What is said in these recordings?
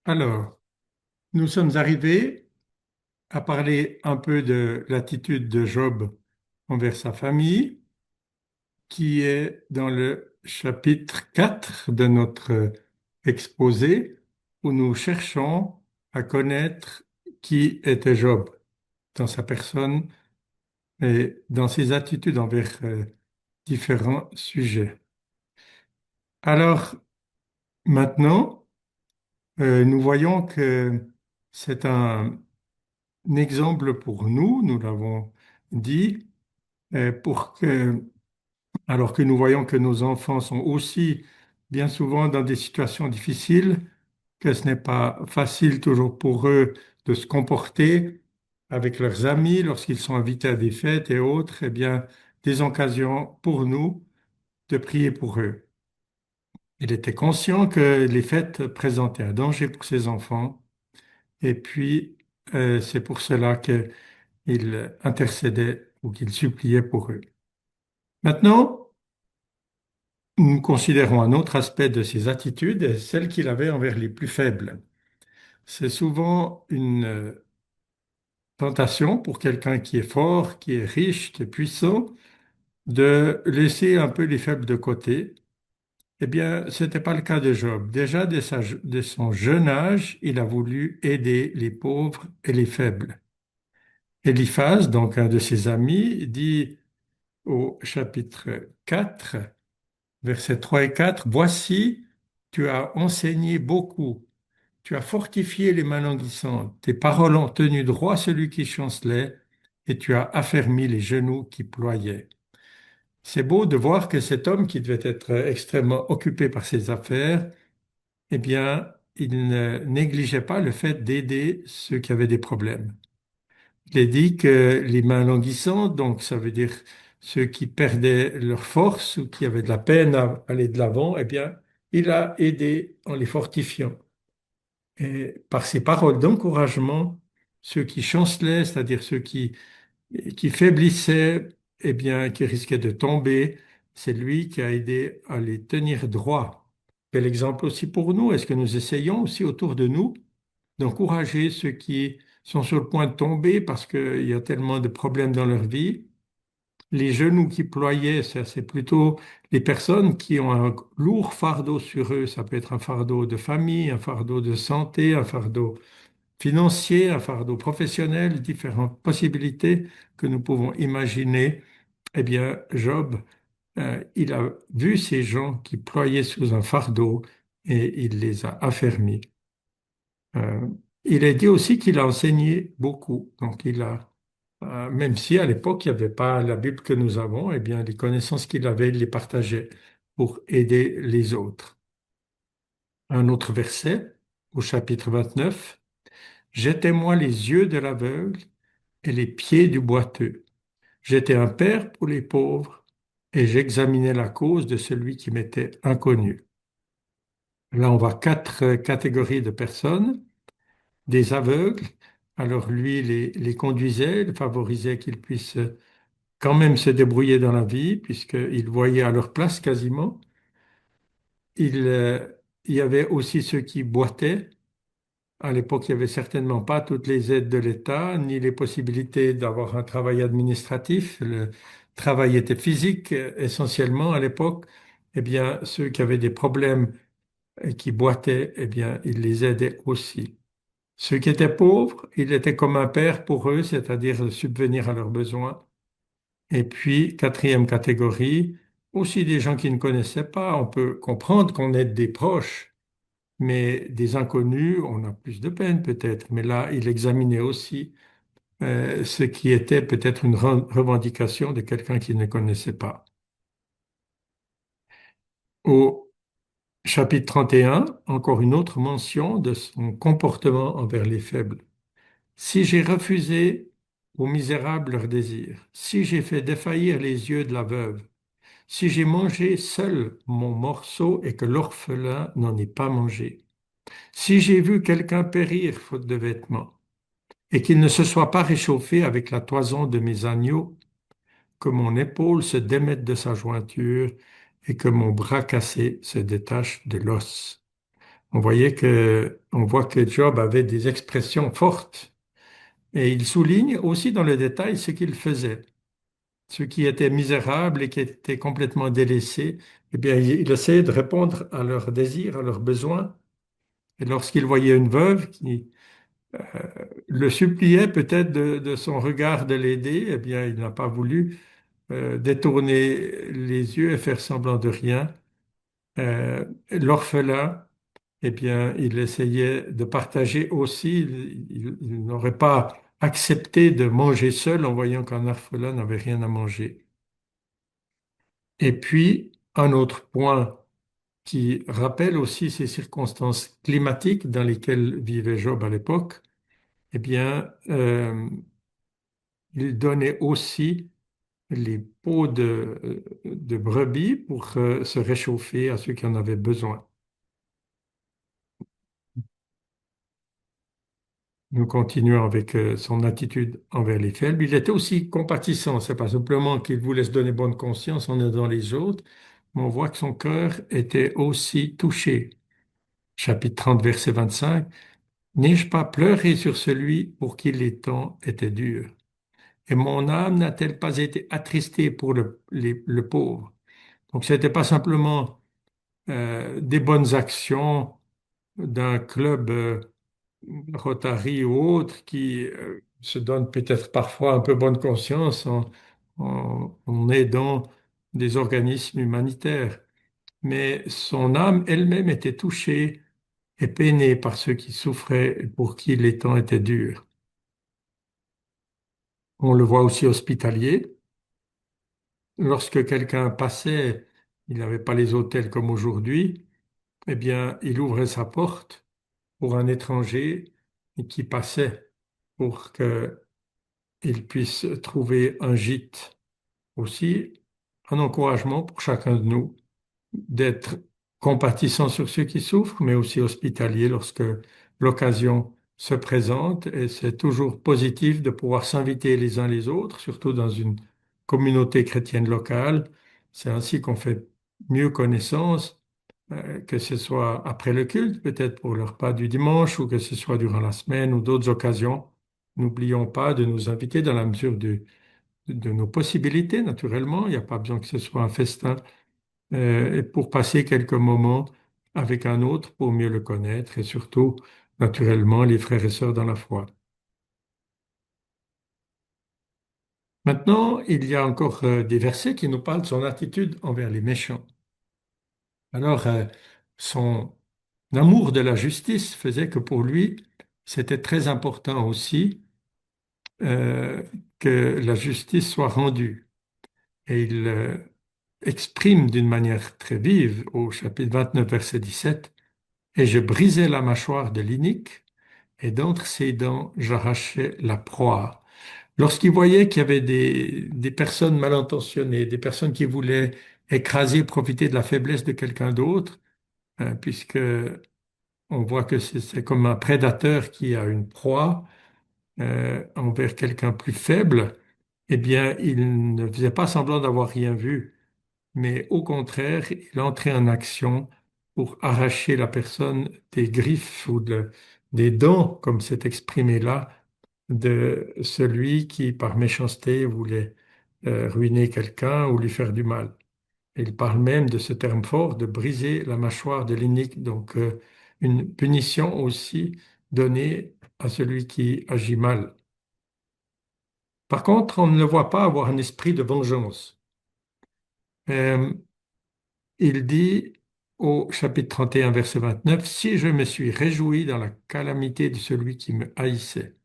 Alors, nous sommes arrivés à parler un peu de l'attitude de Job envers sa famille, qui est dans le chapitre 4 de notre exposé, où nous cherchons à connaître qui était Job dans sa personne et dans ses attitudes envers différents sujets. Alors, maintenant, nous voyons que c'est un exemple pour nous, nous l'avons dit, pour que, alors que nous voyons que nos enfants sont aussi bien souvent dans des situations difficiles, que ce n'est pas facile toujours pour eux de se comporter avec leurs amis lorsqu'ils sont invités à des fêtes et autres, eh bien, des occasions pour nous de prier pour eux. Il était conscient que les fêtes présentaient un danger pour ses enfants, et puis c'est pour cela que il intercédait ou qu'il suppliait pour eux. Maintenant, nous considérons un autre aspect de ses attitudes, celle qu'il avait envers les plus faibles. C'est souvent une tentation pour quelqu'un qui est fort, qui est riche, qui est puissant, de laisser un peu les faibles de côté. Eh bien, ce n'était pas le cas de Job. Déjà, de son jeune âge, il a voulu aider les pauvres et les faibles. Eliphaz, donc un de ses amis, dit au chapitre 4, versets 3 et 4, Voici, tu as enseigné beaucoup, tu as fortifié les mains languissantes, tes paroles ont tenu droit celui qui chancelait, et tu as affermi les genoux qui ployaient. C'est beau de voir que cet homme qui devait être extrêmement occupé par ses affaires, eh bien, il ne négligeait pas le fait d'aider ceux qui avaient des problèmes. Il est dit que les mains languissantes, donc ça veut dire ceux qui perdaient leur force ou qui avaient de la peine à aller de l'avant, eh bien, il a aidé en les fortifiant. Et par ses paroles d'encouragement, ceux qui chancelaient, c'est-à-dire ceux qui faiblissaient, eh bien, qui risquaient de tomber, c'est lui qui a aidé à les tenir droits. Quel exemple aussi pour nous? Est-ce que nous essayons aussi autour de nous d'encourager ceux qui sont sur le point de tomber parce qu'il y a tellement de problèmes dans leur vie? Les genoux qui ployaient, ça, c'est plutôt les personnes qui ont un lourd fardeau sur eux. Ça peut être un fardeau de famille, un fardeau de santé, un fardeau financier, un fardeau professionnel, différentes possibilités que nous pouvons imaginer. Eh bien, Job, il a vu ces gens qui ployaient sous un fardeau et il les a affermis. Euh, il est dit aussi qu'il a enseigné beaucoup. Donc, même si à l'époque, il n'y avait pas la Bible que nous avons, eh bien, les connaissances qu'il avait, il les partageait pour aider les autres. Un autre verset, au chapitre 29, J'étais moi les yeux de l'aveugle et les pieds du boiteux. J'étais un père pour les pauvres et j'examinais la cause de celui qui m'était inconnu. Là, on voit quatre catégories de personnes. Des aveugles. Alors lui les conduisait, il favorisait qu'ils puissent quand même se débrouiller dans la vie, puisqu'il voyait à leur place quasiment. Il, euh, il y avait aussi ceux qui boitaient. À l'époque, il n'y avait certainement pas toutes les aides de l'État, ni les possibilités d'avoir un travail administratif. Le travail était physique essentiellement à l'époque. Eh bien, ceux qui avaient des problèmes et qui boitaient, eh bien, il les aidait aussi. Ceux qui étaient pauvres, il était comme un père pour eux, c'est-à-dire de subvenir à leurs besoins. Et puis, quatrième catégorie, aussi des gens qui ne connaissaient pas. On peut comprendre qu'on aide des proches, mais des inconnus, on a plus de peine peut-être. Mais là, il examinait aussi ce qui était peut-être une revendication de quelqu'un qui ne connaissait pas. Au chapitre 31, encore une autre mention de son comportement envers les faibles. Si j'ai refusé aux misérables leurs désirs, si j'ai fait défaillir les yeux de la veuve, si j'ai mangé seul mon morceau et que l'orphelin n'en ait pas mangé, si j'ai vu quelqu'un périr faute de vêtements, et qu'il ne se soit pas réchauffé avec la toison de mes agneaux, que mon épaule se démette de sa jointure et que mon bras cassé se détache de l'os. On voit que Job avait des expressions fortes et il souligne aussi dans le détail ce qu'il faisait. Ceux qui étaient misérables et qui étaient complètement délaissés, eh bien, il essayait de répondre à leurs désirs, à leurs besoins. Et lorsqu'il voyait une veuve qui le suppliait peut-être de son regard de l'aider, eh bien, il n'a pas voulu détourner les yeux et faire semblant de rien. L'orphelin, eh bien, il essayait de partager aussi. Il n'aurait pas accepté de manger seul en voyant qu'un orphelin n'avait rien à manger. Et puis, un autre point qui rappelle aussi ces circonstances climatiques dans lesquelles vivait Job à l'époque, eh bien, il donnait aussi les peaux de brebis pour se réchauffer à ceux qui en avaient besoin. Nous continuons avec son attitude envers les faibles. Il était aussi compatissant. C'est pas simplement qu'il voulait se donner bonne conscience en aidant les autres, mais on voit que son cœur était aussi touché. Chapitre 30, verset 25. N'ai-je pas pleuré sur celui pour qui les temps étaient durs? Et mon âme n'a-t-elle pas été attristée pour le pauvre? Donc, ce n'était pas simplement des bonnes actions d'un club Rotary ou autre qui se donne peut-être parfois un peu bonne conscience en aidant des organismes humanitaires. Mais son âme elle-même était touchée et peinée par ceux qui souffraient et pour qui les temps étaient durs. On le voit aussi hospitalier. Lorsque quelqu'un passait, il n'avait pas les hôtels comme aujourd'hui, eh bien, il ouvrait sa porte pour un étranger qui passait pour qu'il puisse trouver un gîte. Aussi, un encouragement pour chacun de nous d'être compatissant sur ceux qui souffrent, mais aussi hospitalier lorsque l'occasion se présente. Et c'est toujours positif de pouvoir s'inviter les uns les autres, surtout dans une communauté chrétienne locale. C'est ainsi qu'on fait mieux connaissance, que ce soit après le culte, peut-être pour le repas du dimanche, ou que ce soit durant la semaine ou d'autres occasions. N'oublions pas de nous inviter dans la mesure de nos possibilités, naturellement. Il n'y a pas besoin que ce soit un festin et pour passer quelques moments avec un autre pour mieux le connaître et surtout, naturellement, les frères et sœurs dans la foi. Maintenant, il y a encore des versets qui nous parlent de son attitude envers les méchants. Alors, son amour de la justice faisait que pour lui, c'était très important aussi euh, que la justice soit rendue. Et il exprime d'une manière très vive au chapitre 29, verset 17, et je brisais la mâchoire de l'inique, et d'entre ses dents j'arrachais la proie. Lorsqu'il voyait qu'il y avait des personnes mal intentionnées, des personnes qui voulaient écraser, profiter de la faiblesse de quelqu'un d'autre, puisque on voit que c'est comme un prédateur qui a une proie envers quelqu'un plus faible, eh bien, il ne faisait pas semblant d'avoir rien vu, mais au contraire, il entrait en action pour arracher la personne des griffes des dents, comme c'est exprimé là, de celui qui, par méchanceté, voulait ruiner quelqu'un ou lui faire du mal. Il parle même de ce terme fort, de briser la mâchoire de l'inique, donc une punition aussi donnée à celui qui agit mal. Par contre, on ne le voit pas avoir un esprit de vengeance. Euh, il dit au chapitre 31, verset 29, si je me suis réjoui dans la calamité de celui qui me haïssait,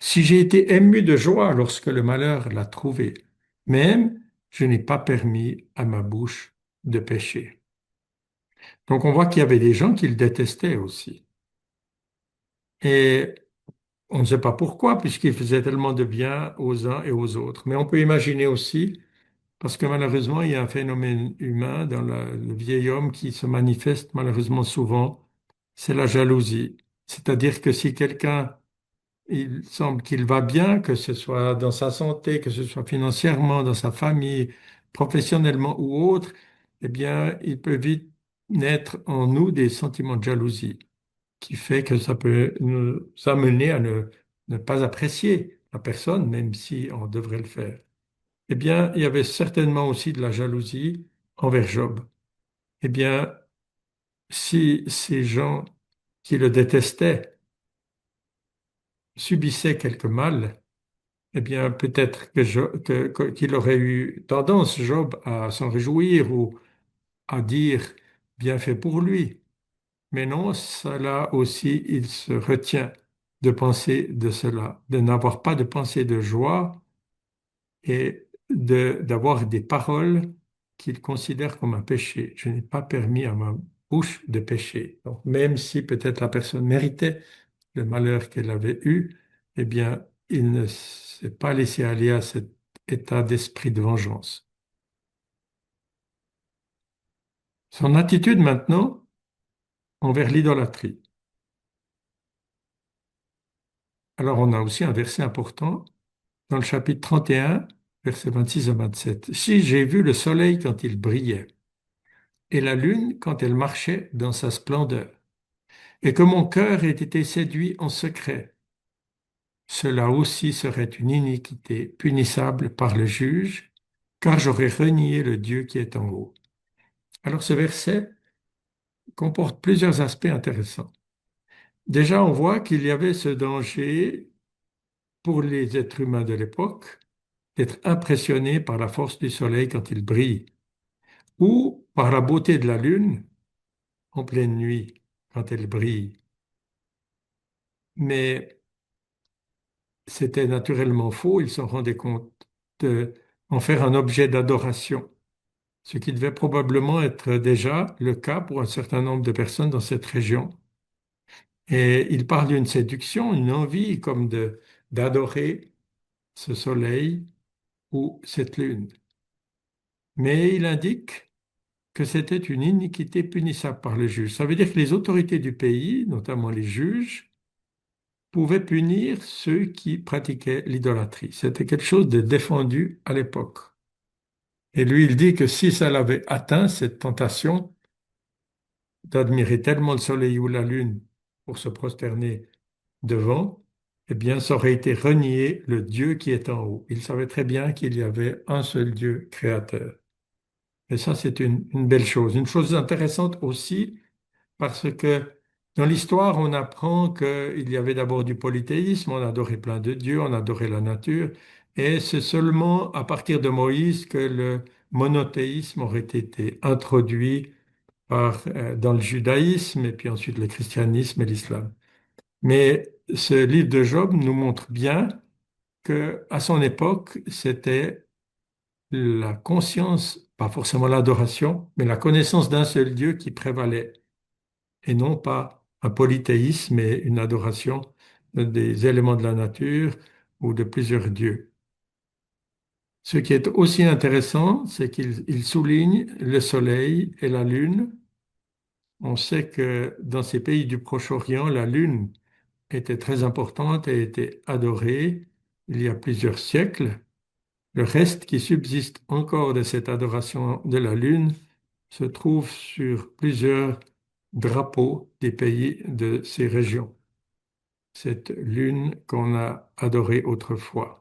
si j'ai été ému de joie lorsque le malheur l'a trouvé, même je n'ai pas permis à ma bouche de pécher. Donc on voit qu'il y avait des gens qui le détestaient aussi. Et on ne sait pas pourquoi, puisqu'il faisait tellement de bien aux uns et aux autres. Mais on peut imaginer aussi, parce que malheureusement, il y a un phénomène humain dans le vieil homme qui se manifeste malheureusement souvent, c'est la jalousie. C'est-à-dire que si quelqu'un il semble qu'il va bien, que ce soit dans sa santé, que ce soit financièrement, dans sa famille, professionnellement ou autre, eh bien, il peut vite naître en nous des sentiments de jalousie, qui fait que ça peut nous amener à ne pas apprécier la personne, même si on devrait le faire. Eh bien, il y avait certainement aussi de la jalousie envers Job. Eh bien, si ces gens qui le détestaient subissaient quelque mal, eh bien, peut-être qu'il aurait eu tendance, Job, à s'en réjouir ou à dire bien fait pour lui. Mais non, cela aussi, il se retient de penser de cela, de n'avoir pas de pensée de joie et d'avoir des paroles qu'il considère comme un péché. Je n'ai pas permis à ma bouche de pécher. Donc, même si peut-être la personne méritait le malheur qu'elle avait eu, eh bien, il ne s'est pas laissé aller à cet état d'esprit de vengeance. Son attitude maintenant envers l'idolâtrie. Alors, on a aussi un verset important dans le chapitre 31, versets 26 à 27. Si j'ai vu le soleil quand il brillait, et la lune quand elle marchait dans sa splendeur, et que mon cœur ait été séduit en secret, cela aussi serait une iniquité punissable par le juge, car j'aurais renié le Dieu qui est en haut. Alors ce verset comporte plusieurs aspects intéressants. Déjà, on voit qu'il y avait ce danger pour les êtres humains de l'époque d'être impressionnés par la force du soleil quand il brille, ou par la beauté de la lune en pleine nuit quand elle brille. Mais c'était naturellement faux, ils s'en rendaient compte d'en faire un objet d'adoration, ce qui devait probablement être déjà le cas pour un certain nombre de personnes dans cette région. Et il parle d'une séduction, une envie comme d'adorer ce soleil ou cette lune. Mais il indique que c'était une iniquité punissable par le juge. Ça veut dire que les autorités du pays, notamment les juges, pouvaient punir ceux qui pratiquaient l'idolâtrie. C'était quelque chose de défendu à l'époque. Et lui, il dit que si ça l'avait atteint, cette tentation d'admirer tellement le soleil ou la lune pour se prosterner devant, eh bien, ça aurait été renier le Dieu qui est en haut. Il savait très bien qu'il y avait un seul Dieu créateur. Et ça, c'est une belle chose. Une chose intéressante aussi, parce que dans l'histoire, on apprend qu'il y avait d'abord du polythéisme, on adorait plein de dieux, on adorait la nature, et c'est seulement à partir de Moïse que le monothéisme aurait été introduit dans le judaïsme et puis ensuite le christianisme et l'islam. Mais ce livre de Job nous montre bien que à son époque, c'était la conscience, pas forcément l'adoration, mais la connaissance d'un seul Dieu qui prévalait, et non pas un polythéisme et une adoration des éléments de la nature ou de plusieurs dieux. Ce qui est aussi intéressant, c'est qu'il souligne le soleil et la lune. On sait que dans ces pays du Proche-Orient, la lune était très importante et était adorée il y a plusieurs siècles. Le reste qui subsiste encore de cette adoration de la lune se trouve sur plusieurs drapeaux des pays de ces régions. Cette lune qu'on a adorée autrefois.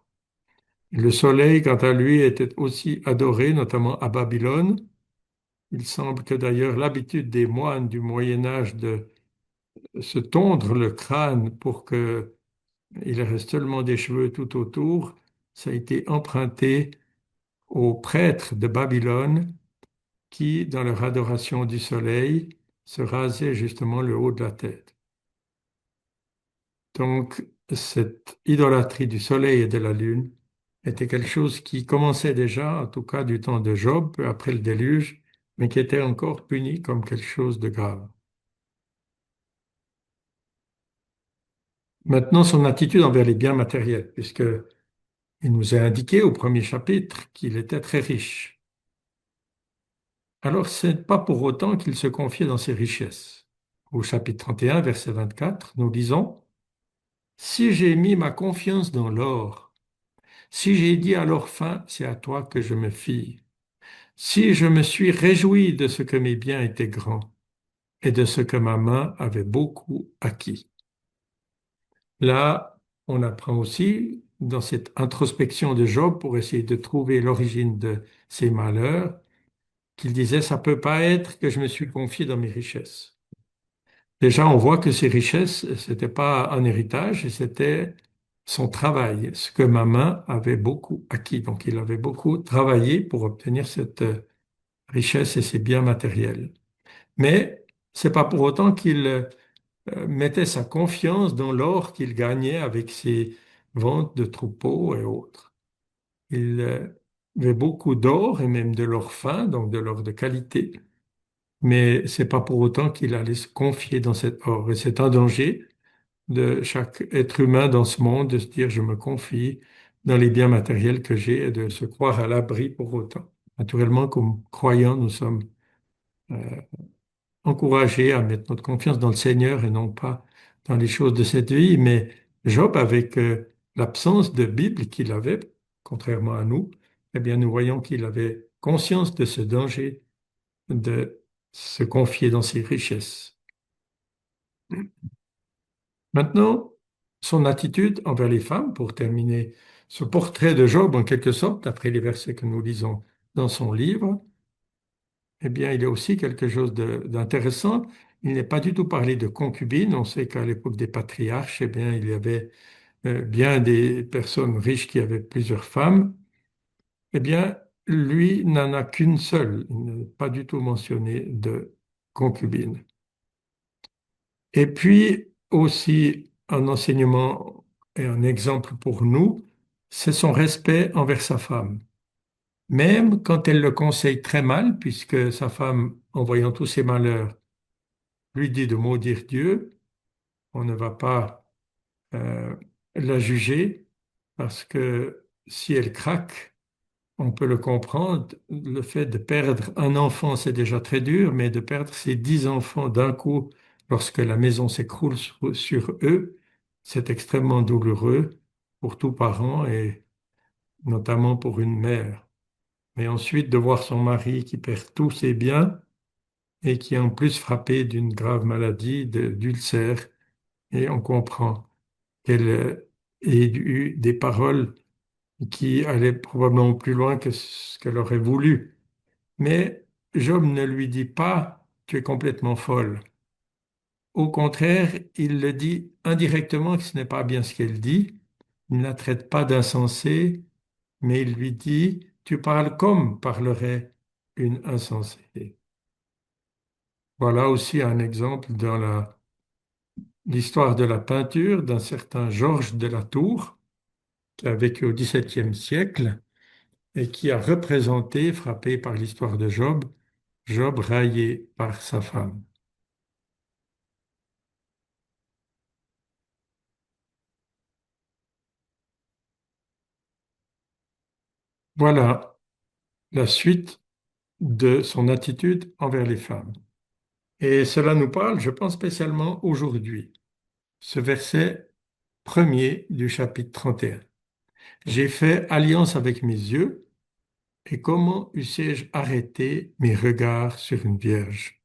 Le soleil, quant à lui, était aussi adoré, notamment à Babylone. Il semble que d'ailleurs l'habitude des moines du Moyen Âge de se tondre le crâne pour qu'il reste seulement des cheveux tout autour, ça a été emprunté aux prêtres de Babylone qui, dans leur adoration du soleil, se rasaient justement le haut de la tête. Donc, cette idolâtrie du soleil et de la lune était quelque chose qui commençait déjà, en tout cas du temps de Job, peu après le déluge, mais qui était encore puni comme quelque chose de grave. Maintenant, son attitude envers les biens matériels, puisque il nous est indiqué au premier chapitre qu'il était très riche. Alors, ce n'est pas pour autant qu'il se confiait dans ses richesses. Au chapitre 31, verset 24, nous lisons, si j'ai mis ma confiance dans l'or, si j'ai dit à l'orphin, c'est à toi que je me fie, si je me suis réjoui de ce que mes biens étaient grands, et de ce que ma main avait beaucoup acquis. Là, on apprend aussi dans cette introspection de Job pour essayer de trouver l'origine de ses malheurs, qu'il disait, ça peut pas être que je me suis confié dans mes richesses. Déjà, on voit que ces richesses, c'était pas un héritage, c'était son travail, ce que ma main avait beaucoup acquis. Donc, il avait beaucoup travaillé pour obtenir cette richesse et ces biens matériels. Mais c'est pas pour autant qu'il mettait sa confiance dans l'or qu'il gagnait avec ses ventes de troupeaux et autres. Il avait beaucoup d'or et même de l'or fin, donc de l'or de qualité, mais c'est pas pour autant qu'il allait se confier dans cet or. Et c'est un danger de chaque être humain dans ce monde de se dire je me confie dans les biens matériels que j'ai et de se croire à l'abri pour autant. Naturellement, comme croyants, nous sommes euh, encouragés à mettre notre confiance dans le Seigneur et non pas dans les choses de cette vie. Mais Job, avec l'absence de Bible qu'il avait, contrairement à nous, eh bien, nous voyons qu'il avait conscience de ce danger de se confier dans ses richesses. Maintenant, son attitude envers les femmes, pour terminer ce portrait de Job en quelque sorte, après les versets que nous lisons dans son livre, eh bien, il y a aussi quelque chose d'intéressant. Il n'est pas du tout parlé de concubines. On sait qu'à l'époque des patriarches, eh bien, il y avait bien des personnes riches qui avaient plusieurs femmes. Eh bien, lui n'en a qu'une seule. Il n'est pas du tout mentionné de concubine. Et puis aussi un enseignement et un exemple pour nous, c'est son respect envers sa femme. Même quand elle le conseille très mal, puisque sa femme, en voyant tous ses malheurs, lui dit de maudire Dieu, on ne va pas euh, la juger, parce que si elle craque, on peut le comprendre. Le fait de perdre un enfant, c'est déjà très dur, mais de perdre ses 10 enfants d'un coup, lorsque la maison s'écroule sur eux, c'est extrêmement douloureux pour tout parent et notamment pour une mère. Mais ensuite, de voir son mari qui perd tous ses biens et qui est en plus frappé d'une grave maladie, d'ulcère, et on comprend qu'elle ait eu des paroles qui allaient probablement plus loin que ce qu'elle aurait voulu. Mais Job ne lui dit pas tu es complètement folle. Au contraire, il le dit indirectement que ce n'est pas bien ce qu'elle dit. Il ne la traite pas d'insensée, mais il lui dit tu parles comme parlerait une insensée. Voilà aussi un exemple dans l'histoire de la peinture d'un certain Georges de la Tour, qui a vécu au XVIIe siècle et qui a représenté, frappé par l'histoire de Job, Job raillé par sa femme. Voilà la suite de son attitude envers les femmes. Et cela nous parle, je pense, spécialement aujourd'hui. Ce verset premier du chapitre 31. J'ai fait alliance avec mes yeux, et comment eussé-je arrêté mes regards sur une vierge?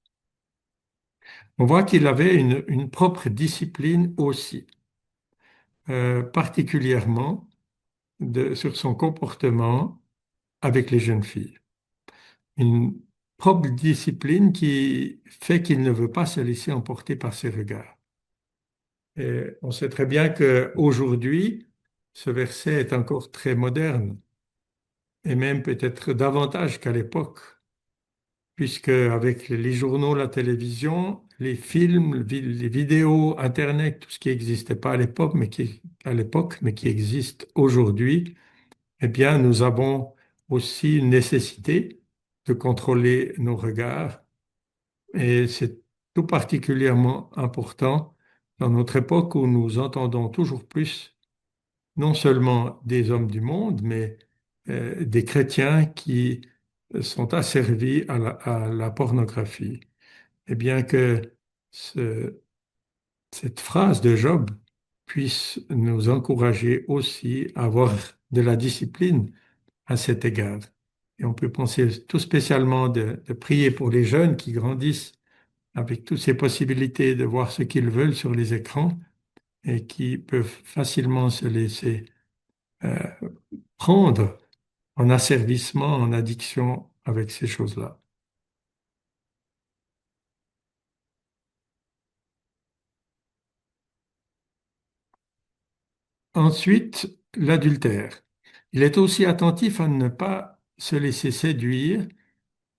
On voit qu'il avait une propre discipline aussi, particulièrement sur son comportement avec les jeunes filles. Une propre discipline qui fait qu'il ne veut pas se laisser emporter par ses regards. Et on sait très bien qu'aujourd'hui, ce verset est encore très moderne, et même peut-être davantage qu'à l'époque, puisque avec les journaux, la télévision, les films, les vidéos, Internet, tout ce qui n'existait pas à l'époque, mais qui existe aujourd'hui, eh bien, nous avons aussi une nécessité de contrôler nos regards. Et c'est tout particulièrement important dans notre époque où nous entendons toujours plus, non seulement des hommes du monde, mais des chrétiens qui sont asservis à la pornographie. Et bien que ce- cette phrase de Job puisse nous encourager aussi à avoir de la discipline à cet égard. Et on peut penser tout spécialement de prier pour les jeunes qui grandissent avec toutes ces possibilités de voir ce qu'ils veulent sur les écrans et qui peuvent facilement se laisser euh, prendre en asservissement, en addiction avec ces choses-là. Ensuite, l'adultère. Il est aussi attentif à ne pas se laisser séduire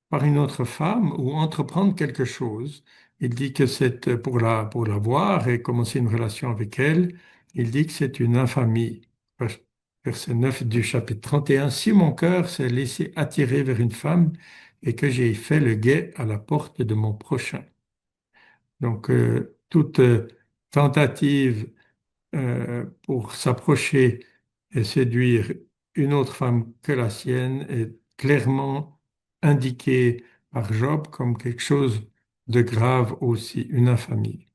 par une autre femme ou entreprendre quelque chose. Il dit que c'est pour la voir et commencer une relation avec elle. Il dit que c'est une infamie. Verset 9 du chapitre 31. Si mon cœur s'est laissé attirer vers une femme et que j'ai fait le guet à la porte de mon prochain. Donc, toute tentative pour s'approcher et séduire une autre femme que la sienne est clairement indiquée par Job comme quelque chose de grave aussi, une infamie.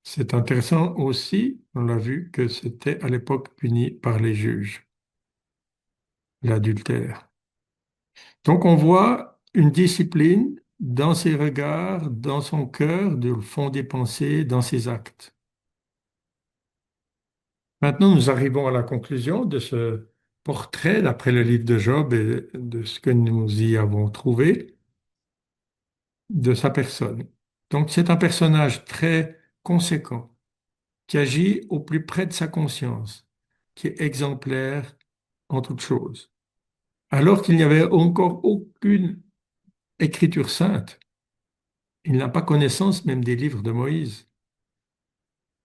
C'est intéressant aussi, on l'a vu, que c'était à l'époque puni par les juges, l'adultère. Donc on voit une discipline dans ses regards, dans son cœur, dans le fond des pensées, dans ses actes. Maintenant, nous arrivons à la conclusion de ce portrait, d'après le livre de Job et de ce que nous y avons trouvé, de sa personne. Donc, c'est un personnage très conséquent, qui agit au plus près de sa conscience, qui est exemplaire en toutes choses. Alors qu'il n'y avait encore aucune écriture sainte, il n'a pas connaissance même des livres de Moïse.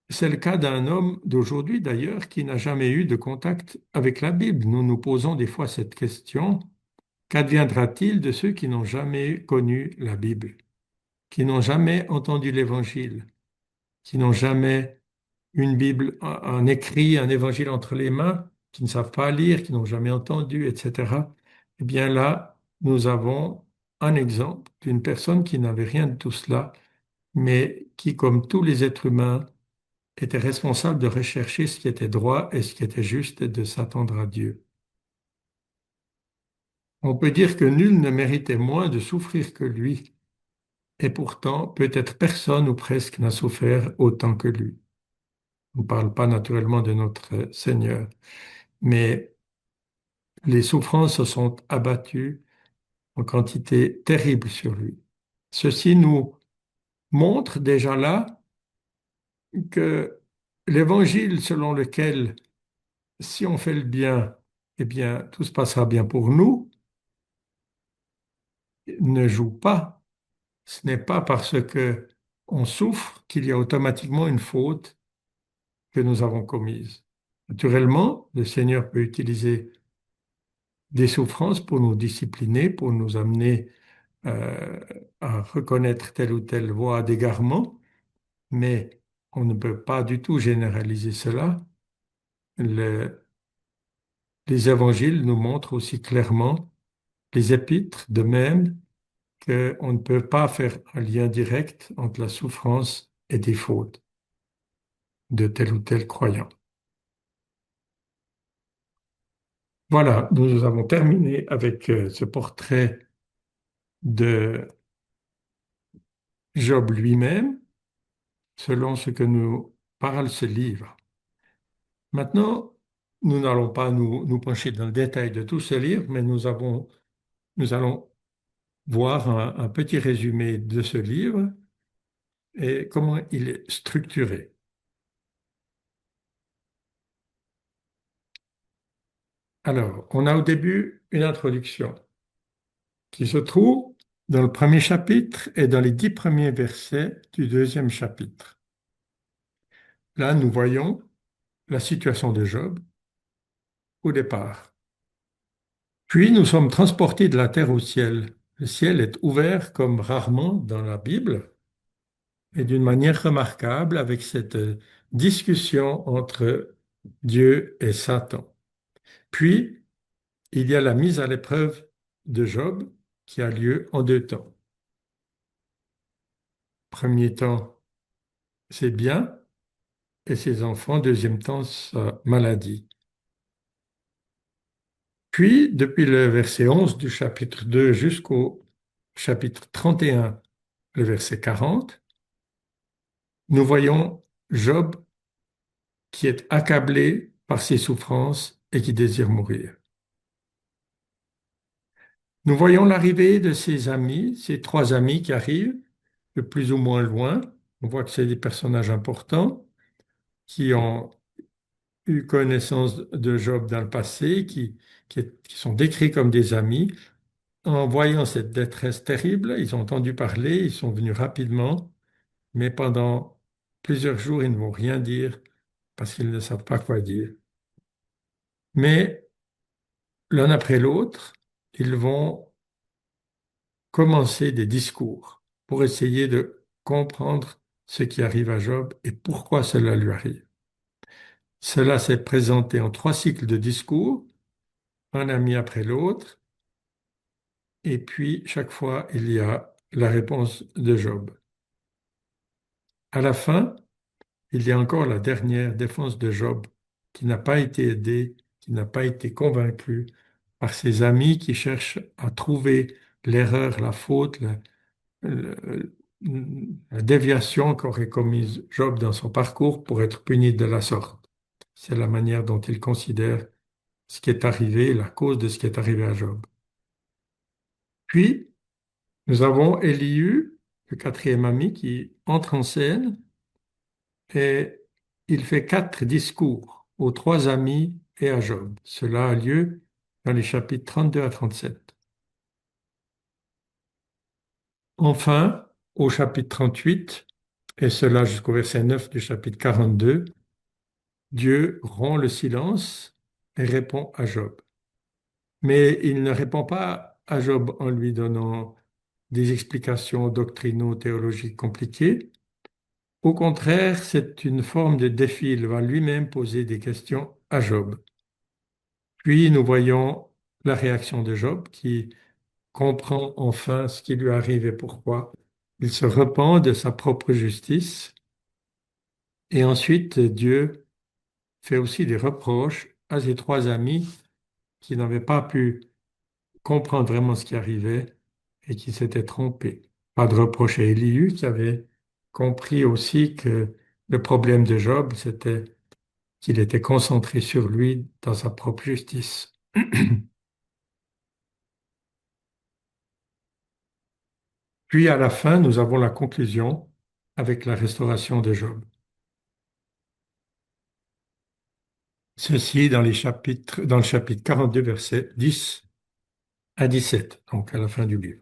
C'est le cas d'un homme d'aujourd'hui d'ailleurs qui n'a jamais eu de contact avec la Bible. Nous nous posons des fois cette question, qu'adviendra-t-il de ceux qui n'ont jamais connu la Bible, qui n'ont jamais entendu l'Évangile, qui n'ont jamais une Bible, un écrit, un Évangile entre les mains, qui ne savent pas lire, qui n'ont jamais entendu, etc. Eh bien là, nous avons un exemple d'une personne qui n'avait rien de tout cela, mais qui, comme tous les êtres humains, était responsable de rechercher ce qui était droit et ce qui était juste et de s'attendre à Dieu. On peut dire que nul ne méritait moins de souffrir que lui, et pourtant peut-être personne ou presque n'a souffert autant que lui. On ne parle pas naturellement de notre Seigneur, mais les souffrances se sont abattues en quantité terrible sur lui. Ceci nous montre déjà là que l'évangile selon lequel si on fait le bien, eh bien tout se passera bien pour nous, ne joue pas. Ce n'est pas parce que on souffre qu'il y a automatiquement une faute que nous avons commise. Naturellement, le Seigneur peut utiliser des souffrances pour nous discipliner, pour nous amener euh, à reconnaître telle ou telle voie d'égarement, mais on ne peut pas du tout généraliser cela. Le- les évangiles nous montrent aussi clairement, les épîtres de même, qu'on ne peut pas faire un lien direct entre la souffrance et des fautes de tel ou tel croyant. Voilà, nous avons terminé avec ce portrait de Job lui-même, selon ce que nous parle ce livre. Maintenant, nous n'allons pas nous pencher dans le détail de tout ce livre, mais nous allons voir un petit résumé de ce livre et comment il est structuré. Alors, on a au début une introduction qui se trouve dans le premier chapitre et dans les 10 premiers versets du deuxième chapitre. Là, nous voyons la situation de Job au départ. Puis nous sommes transportés de la terre au ciel. Le ciel est ouvert comme rarement dans la Bible et d'une manière remarquable avec cette discussion entre Dieu et Satan. Puis, il y a la mise à l'épreuve de Job qui a lieu en deux temps. Premier temps, c'est bien, et ses enfants, deuxième temps, sa maladie. Puis, depuis le verset 11 du chapitre 2 jusqu'au chapitre 31, le verset 40, nous voyons Job qui est accablé par ses souffrances et qui désire mourir. Nous voyons l'arrivée de ses amis, ces trois amis qui arrivent de plus ou moins loin. On voit que c'est des personnages importants qui ont eu connaissance de Job dans le passé, qui sont décrits comme des amis. En voyant cette détresse terrible, ils ont entendu parler, ils sont venus rapidement, mais pendant plusieurs jours, ils ne vont rien dire parce qu'ils ne savent pas quoi dire. Mais l'un après l'autre, ils vont commencer des discours pour essayer de comprendre ce qui arrive à Job et pourquoi cela lui arrive. Cela s'est présenté en trois cycles de discours, un ami après l'autre, et puis chaque fois il y a la réponse de Job. À la fin, il y a encore la dernière défense de Job qui n'a pas été aidée, qui n'a pas été convaincue par ses amis qui cherchent à trouver l'erreur, la faute, le- la déviation qu'aurait commise Job dans son parcours pour être puni de la sorte. C'est la manière dont il considère ce qui est arrivé, la cause de ce qui est arrivé à Job. Puis, nous avons Élihu, le quatrième ami, qui entre en scène et il fait quatre discours aux trois amis et à Job. Cela a lieu dans les chapitres 32 à 37. Enfin, au chapitre 38, et cela jusqu'au verset 9 du chapitre 42, Dieu rompt le silence et répond à Job. Mais il ne répond pas à Job en lui donnant des explications doctrinaux-théologiques compliquées. Au contraire, c'est une forme de défi. Il va lui-même poser des questions à Job. Puis nous voyons la réaction de Job qui comprend enfin ce qui lui arrive et pourquoi. Il se repent de sa propre justice et ensuite Dieu fait aussi des reproches à ses trois amis qui n'avaient pas pu comprendre vraiment ce qui arrivait et qui s'étaient trompés. Pas de reproche à Élihu qui avait compris aussi que le problème de Job, c'était qu'il était concentré sur lui dans sa propre justice. Puis à la fin, nous avons la conclusion avec la restauration de Job. Ceci dans le chapitre 42, versets 10 à 17, donc à la fin du livre.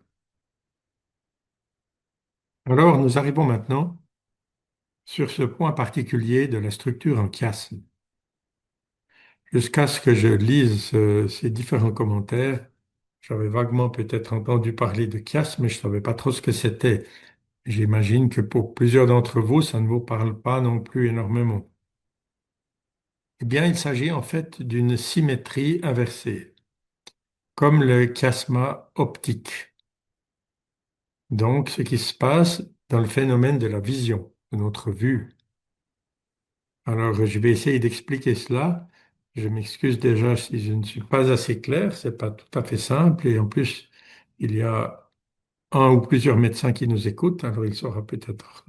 Alors, nous arrivons maintenant sur ce point particulier de la structure en chiasme. Jusqu'à ce que je lise ces différents commentaires, j'avais vaguement peut-être entendu parler de chiasme, mais je ne savais pas trop ce que c'était. J'imagine que pour plusieurs d'entre vous, ça ne vous parle pas non plus énormément. Eh bien, il s'agit en fait d'une symétrie inversée, comme le chiasma optique. Donc, ce qui se passe dans le phénomène de la vision, de notre vue. Alors, je vais essayer d'expliquer cela. Je m'excuse déjà si je ne suis pas assez clair, c'est pas tout à fait simple. Et en plus, il y a un ou plusieurs médecins qui nous écoutent, alors il saura peut-être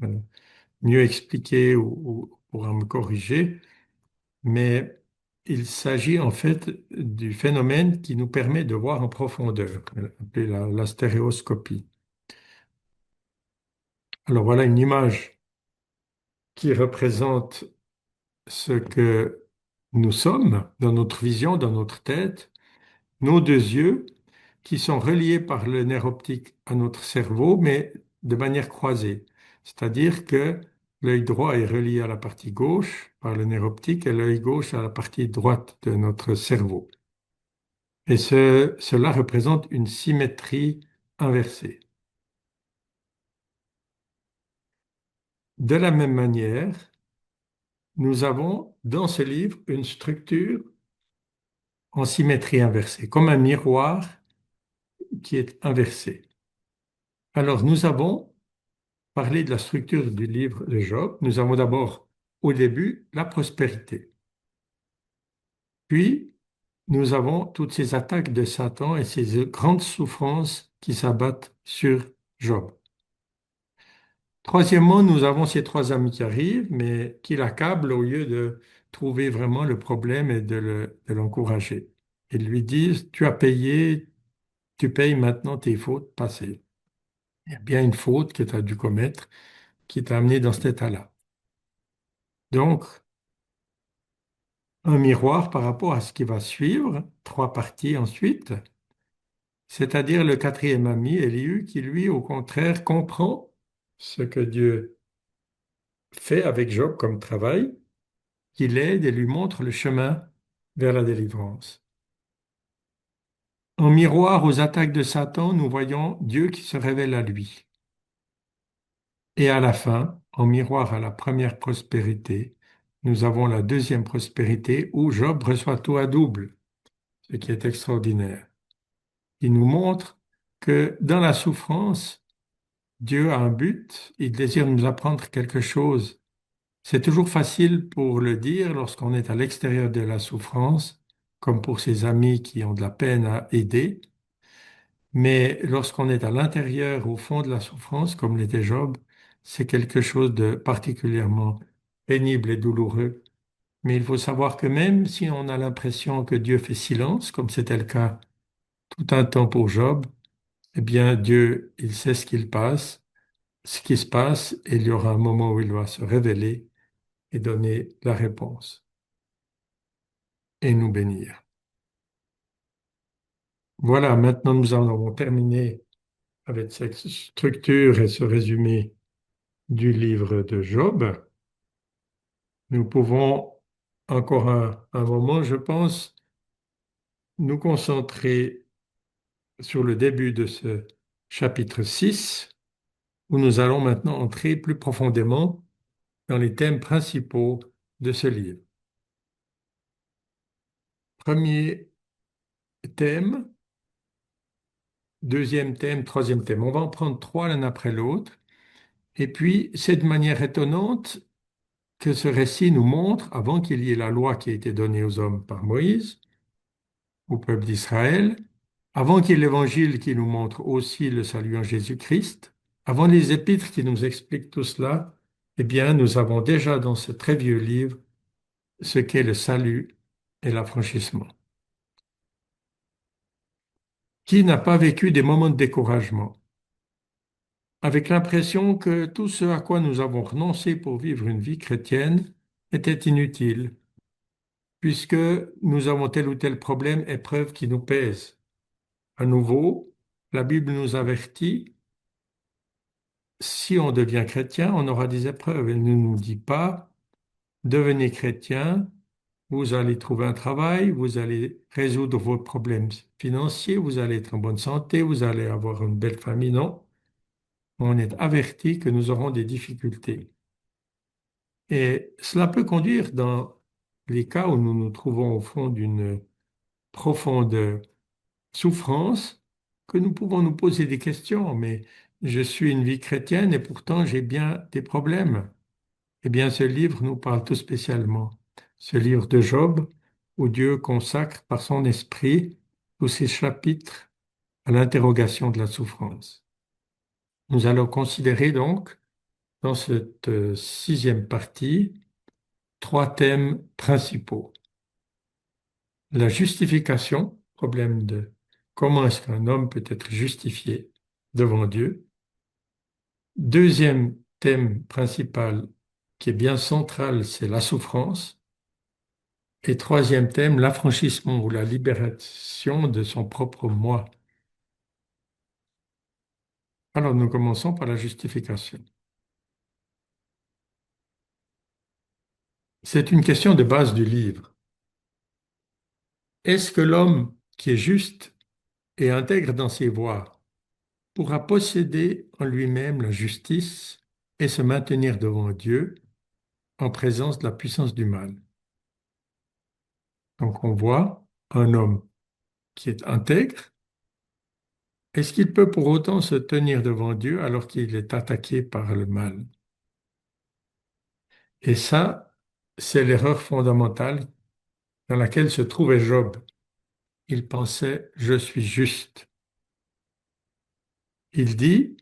mieux expliquer ou pourra me corriger. Mais il s'agit en fait du phénomène qui nous permet de voir en profondeur, appelé la stéréoscopie. Alors voilà une image qui représente ce que nous sommes dans notre vision, dans notre tête, nos deux yeux qui sont reliés par le nerf optique à notre cerveau, mais de manière croisée. C'est-à-dire que l'œil droit est relié à la partie gauche par le nerf optique et l'œil gauche à la partie droite de notre cerveau. Et cela représente une symétrie inversée. De la même manière, nous avons dans ce livre une structure en symétrie inversée, comme un miroir qui est inversé. Alors, nous avons parlé de la structure du livre de Job. Nous avons d'abord, au début, la prospérité. Puis, nous avons toutes ces attaques de Satan et ces grandes souffrances qui s'abattent sur Job. Troisièmement, nous avons ces trois amis qui arrivent, mais qui l'accablent au lieu de trouver vraiment le problème et de l'encourager. Ils lui disent, tu as payé, tu payes maintenant tes fautes passées. Il y a bien une faute que tu as dû commettre qui t'a amené dans cet état-là. Donc, un miroir par rapport à ce qui va suivre, trois parties ensuite, c'est-à-dire le quatrième ami, Élihu, qui lui, au contraire, comprend ce que Dieu fait avec Job comme travail, qui l'aide et lui montre le chemin vers la délivrance. En miroir aux attaques de Satan, nous voyons Dieu qui se révèle à lui. Et à la fin, en miroir à la première prospérité, nous avons la deuxième prospérité où Job reçoit tout à double, ce qui est extraordinaire. Il nous montre que dans la souffrance, Dieu a un but, il désire nous apprendre quelque chose. C'est toujours facile pour le dire lorsqu'on est à l'extérieur de la souffrance, comme pour ses amis qui ont de la peine à aider, mais lorsqu'on est à l'intérieur, au fond de la souffrance, comme l'était Job, c'est quelque chose de particulièrement pénible et douloureux. Mais il faut savoir que même si on a l'impression que Dieu fait silence, comme c'était le cas tout un temps pour Job, eh bien Dieu, il sait ce qui se passe, et il y aura un moment où il va se révéler et donner la réponse et nous bénir. Voilà, maintenant nous en avons terminé avec cette structure et ce résumé du livre de Job. Nous pouvons encore un moment, je pense, nous concentrer sur le début de ce chapitre 6, où nous allons maintenant entrer plus profondément dans les thèmes principaux de ce livre. Premier thème, deuxième thème, troisième thème. On va en prendre trois l'un après l'autre. Et puis, c'est de manière étonnante que ce récit nous montre, avant qu'il y ait la loi qui a été donnée aux hommes par Moïse, au peuple d'Israël, avant qu'il y ait l'évangile qui nous montre aussi le salut en Jésus-Christ, avant les épîtres qui nous expliquent tout cela, eh bien, nous avons déjà dans ce très vieux livre ce qu'est le salut et l'affranchissement. Qui n'a pas vécu des moments de découragement, avec l'impression que tout ce à quoi nous avons renoncé pour vivre une vie chrétienne était inutile, puisque nous avons tel ou tel problème, épreuve qui nous pèse. À nouveau, la Bible nous avertit, si on devient chrétien, on aura des épreuves. Elle ne nous dit pas, devenez chrétien, vous allez trouver un travail, vous allez résoudre vos problèmes financiers, vous allez être en bonne santé, vous allez avoir une belle famille. Non, on est averti que nous aurons des difficultés. Et cela peut conduire dans les cas où nous nous trouvons au fond d'une profonde souffrance, que nous pouvons nous poser des questions, mais je suis une vie chrétienne et pourtant j'ai bien des problèmes. Eh bien, ce livre nous parle tout spécialement. Ce livre de Job, où Dieu consacre par son esprit tous ces chapitres à l'interrogation de la souffrance. Nous allons considérer donc, dans cette sixième partie, trois thèmes principaux. La justification, problème de comment est-ce qu'un homme peut être justifié devant Dieu. Deuxième thème principal, qui est bien central, c'est la souffrance. Et troisième thème, l'affranchissement ou la libération de son propre moi. Alors nous commençons par la justification. C'est une question de base du livre. Est-ce que l'homme qui est juste et intègre dans ses voies pourra posséder en lui-même la justice et se maintenir devant Dieu en présence de la puissance du mal? Donc on voit un homme qui est intègre. Est-ce qu'il peut pour autant se tenir devant Dieu alors qu'il est attaqué par le mal? Et ça, c'est l'erreur fondamentale dans laquelle se trouvait Job. Il pensait, je suis juste. Il dit,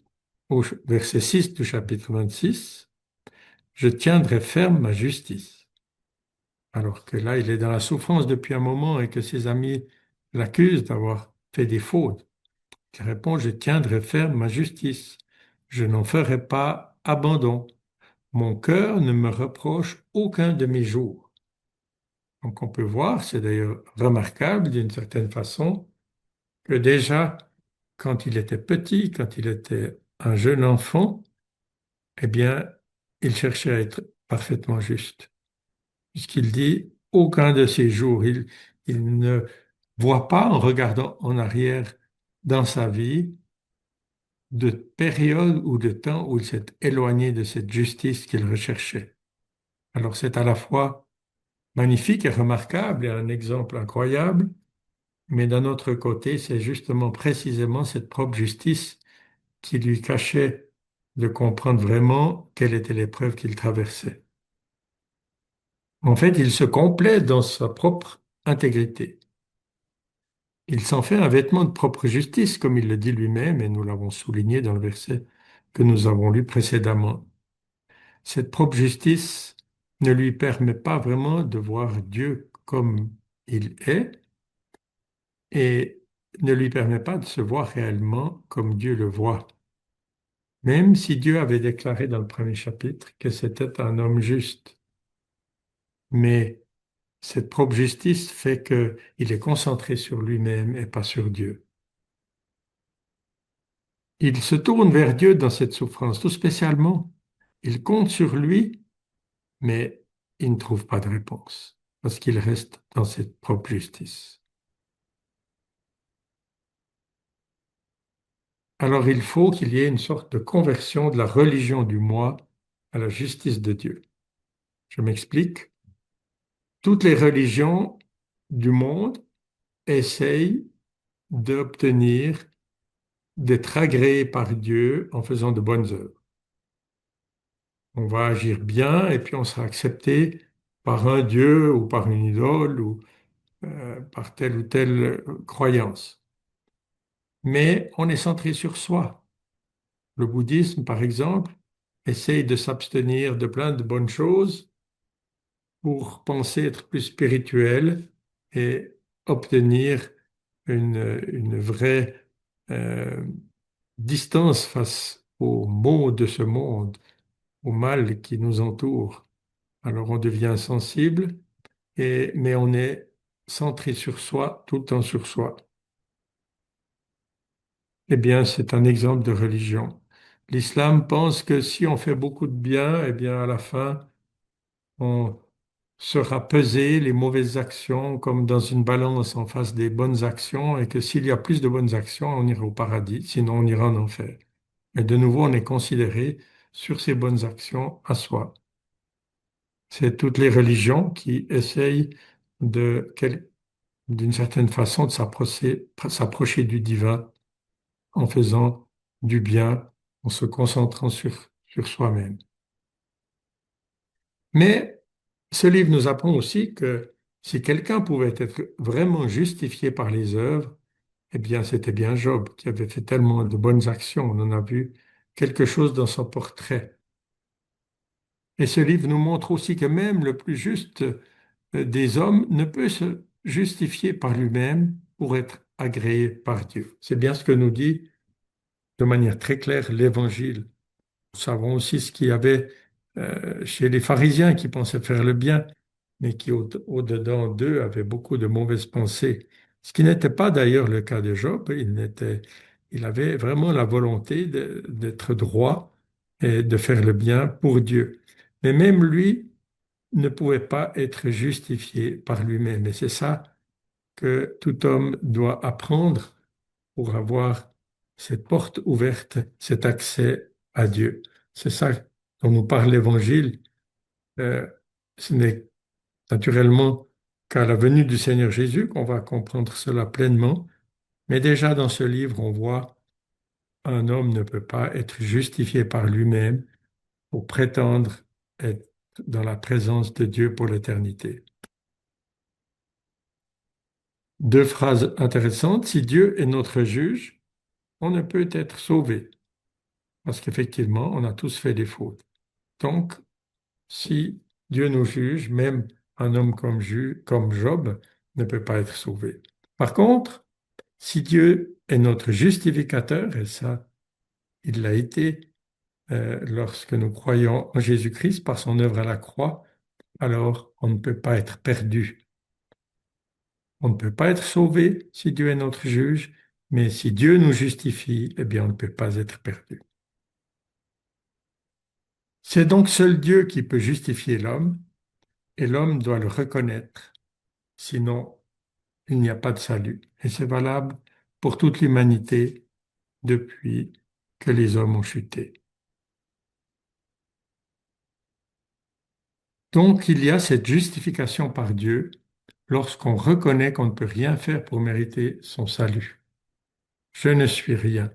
au verset 6 du chapitre 26, je tiendrai ferme ma justice. Alors que là, il est dans la souffrance depuis un moment et que ses amis l'accusent d'avoir fait des fautes. Il répond, je tiendrai ferme ma justice. Je n'en ferai pas abandon. Mon cœur ne me reproche aucun de mes jours. Donc on peut voir, c'est d'ailleurs remarquable d'une certaine façon, que déjà, quand il était petit, quand il était un jeune enfant, eh bien, il cherchait à être parfaitement juste. Puisqu'il dit, aucun de ces jours, il ne voit pas en regardant en arrière dans sa vie de période ou de temps où il s'est éloigné de cette justice qu'il recherchait. Alors c'est à la fois magnifique et remarquable et un exemple incroyable, mais d'un autre côté, c'est justement précisément cette propre justice qui lui cachait de comprendre vraiment quelle était l'épreuve qu'il traversait. En fait, il se complaît dans sa propre intégrité. Il s'en fait un vêtement de propre justice, comme il le dit lui-même, et nous l'avons souligné dans le verset que nous avons lu précédemment. Cette propre justice ne lui permet pas vraiment de voir Dieu comme il est et ne lui permet pas de se voir réellement comme Dieu le voit. Même si Dieu avait déclaré dans le premier chapitre que c'était un homme juste. Mais cette propre justice fait qu'il est concentré sur lui-même et pas sur Dieu. Il se tourne vers Dieu dans cette souffrance, tout spécialement. Il compte sur lui, mais il ne trouve pas de réponse, parce qu'il reste dans cette propre justice. Alors il faut qu'il y ait une sorte de conversion de la religion du moi à la justice de Dieu. Je m'explique. Toutes les religions du monde essayent d'obtenir d'être agréé par Dieu en faisant de bonnes œuvres. On va agir bien et puis on sera accepté par un Dieu ou par une idole ou par telle ou telle croyance. Mais on est centré sur soi. Le bouddhisme, par exemple, essaye de s'abstenir de plein de bonnes choses pour penser être plus spirituel et obtenir une vraie euh, distance face aux maux de ce monde, au mal qui nous entoure. Alors on devient sensible, mais on est centré sur soi, tout le temps sur soi. Eh bien, c'est un exemple de religion. L'islam pense que si on fait beaucoup de bien, eh bien, à la fin, on sera pesé les mauvaises actions comme dans une balance en face des bonnes actions et que s'il y a plus de bonnes actions, on ira au paradis, sinon on ira en enfer. Et de nouveau, on est considéré sur ces bonnes actions à soi. C'est toutes les religions qui essayent d'une certaine façon de s'approcher du divin en faisant du bien, en se concentrant sur soi-même. Mais ce livre nous apprend aussi que si quelqu'un pouvait être vraiment justifié par les œuvres, eh bien, c'était bien Job qui avait fait tellement de bonnes actions. On en a vu quelque chose dans son portrait. Et ce livre nous montre aussi que même le plus juste des hommes ne peut se justifier par lui-même pour être agréé par Dieu. C'est bien ce que nous dit de manière très claire l'Évangile. Nous savons aussi ce qu'il y avait chez les pharisiens qui pensaient faire le bien, mais qui au-dedans d'eux avaient beaucoup de mauvaises pensées. Ce qui n'était pas d'ailleurs le cas de Job. Il avait vraiment la volonté d'être droit et de faire le bien pour Dieu. Mais même lui ne pouvait pas être justifié par lui-même. Et c'est ça que tout homme doit apprendre pour avoir cette porte ouverte, cet accès à Dieu. C'est ça dont nous parle l'Évangile. Euh, Ce n'est naturellement qu'à la venue du Seigneur Jésus qu'on va comprendre cela pleinement, mais déjà dans ce livre, on voit un homme ne peut pas être justifié par lui-même pour prétendre être dans la présence de Dieu pour l'éternité. Deux phrases intéressantes. Si Dieu est notre juge, on ne peut être sauvé, parce qu'effectivement, on a tous fait des fautes. Donc, si Dieu nous juge, même un homme comme Job ne peut pas être sauvé. Par contre, si Dieu est notre justificateur, et ça, il l'a été lorsque nous croyons en Jésus-Christ par son œuvre à la croix, alors on ne peut pas être perdu. On ne peut pas être sauvé si Dieu est notre juge, mais si Dieu nous justifie, eh bien on ne peut pas être perdu. C'est donc seul Dieu qui peut justifier l'homme, et l'homme doit le reconnaître, sinon il n'y a pas de salut. Et c'est valable pour toute l'humanité depuis que les hommes ont chuté. Donc il y a cette justification par Dieu lorsqu'on reconnaît qu'on ne peut rien faire pour mériter son salut. Je ne suis rien.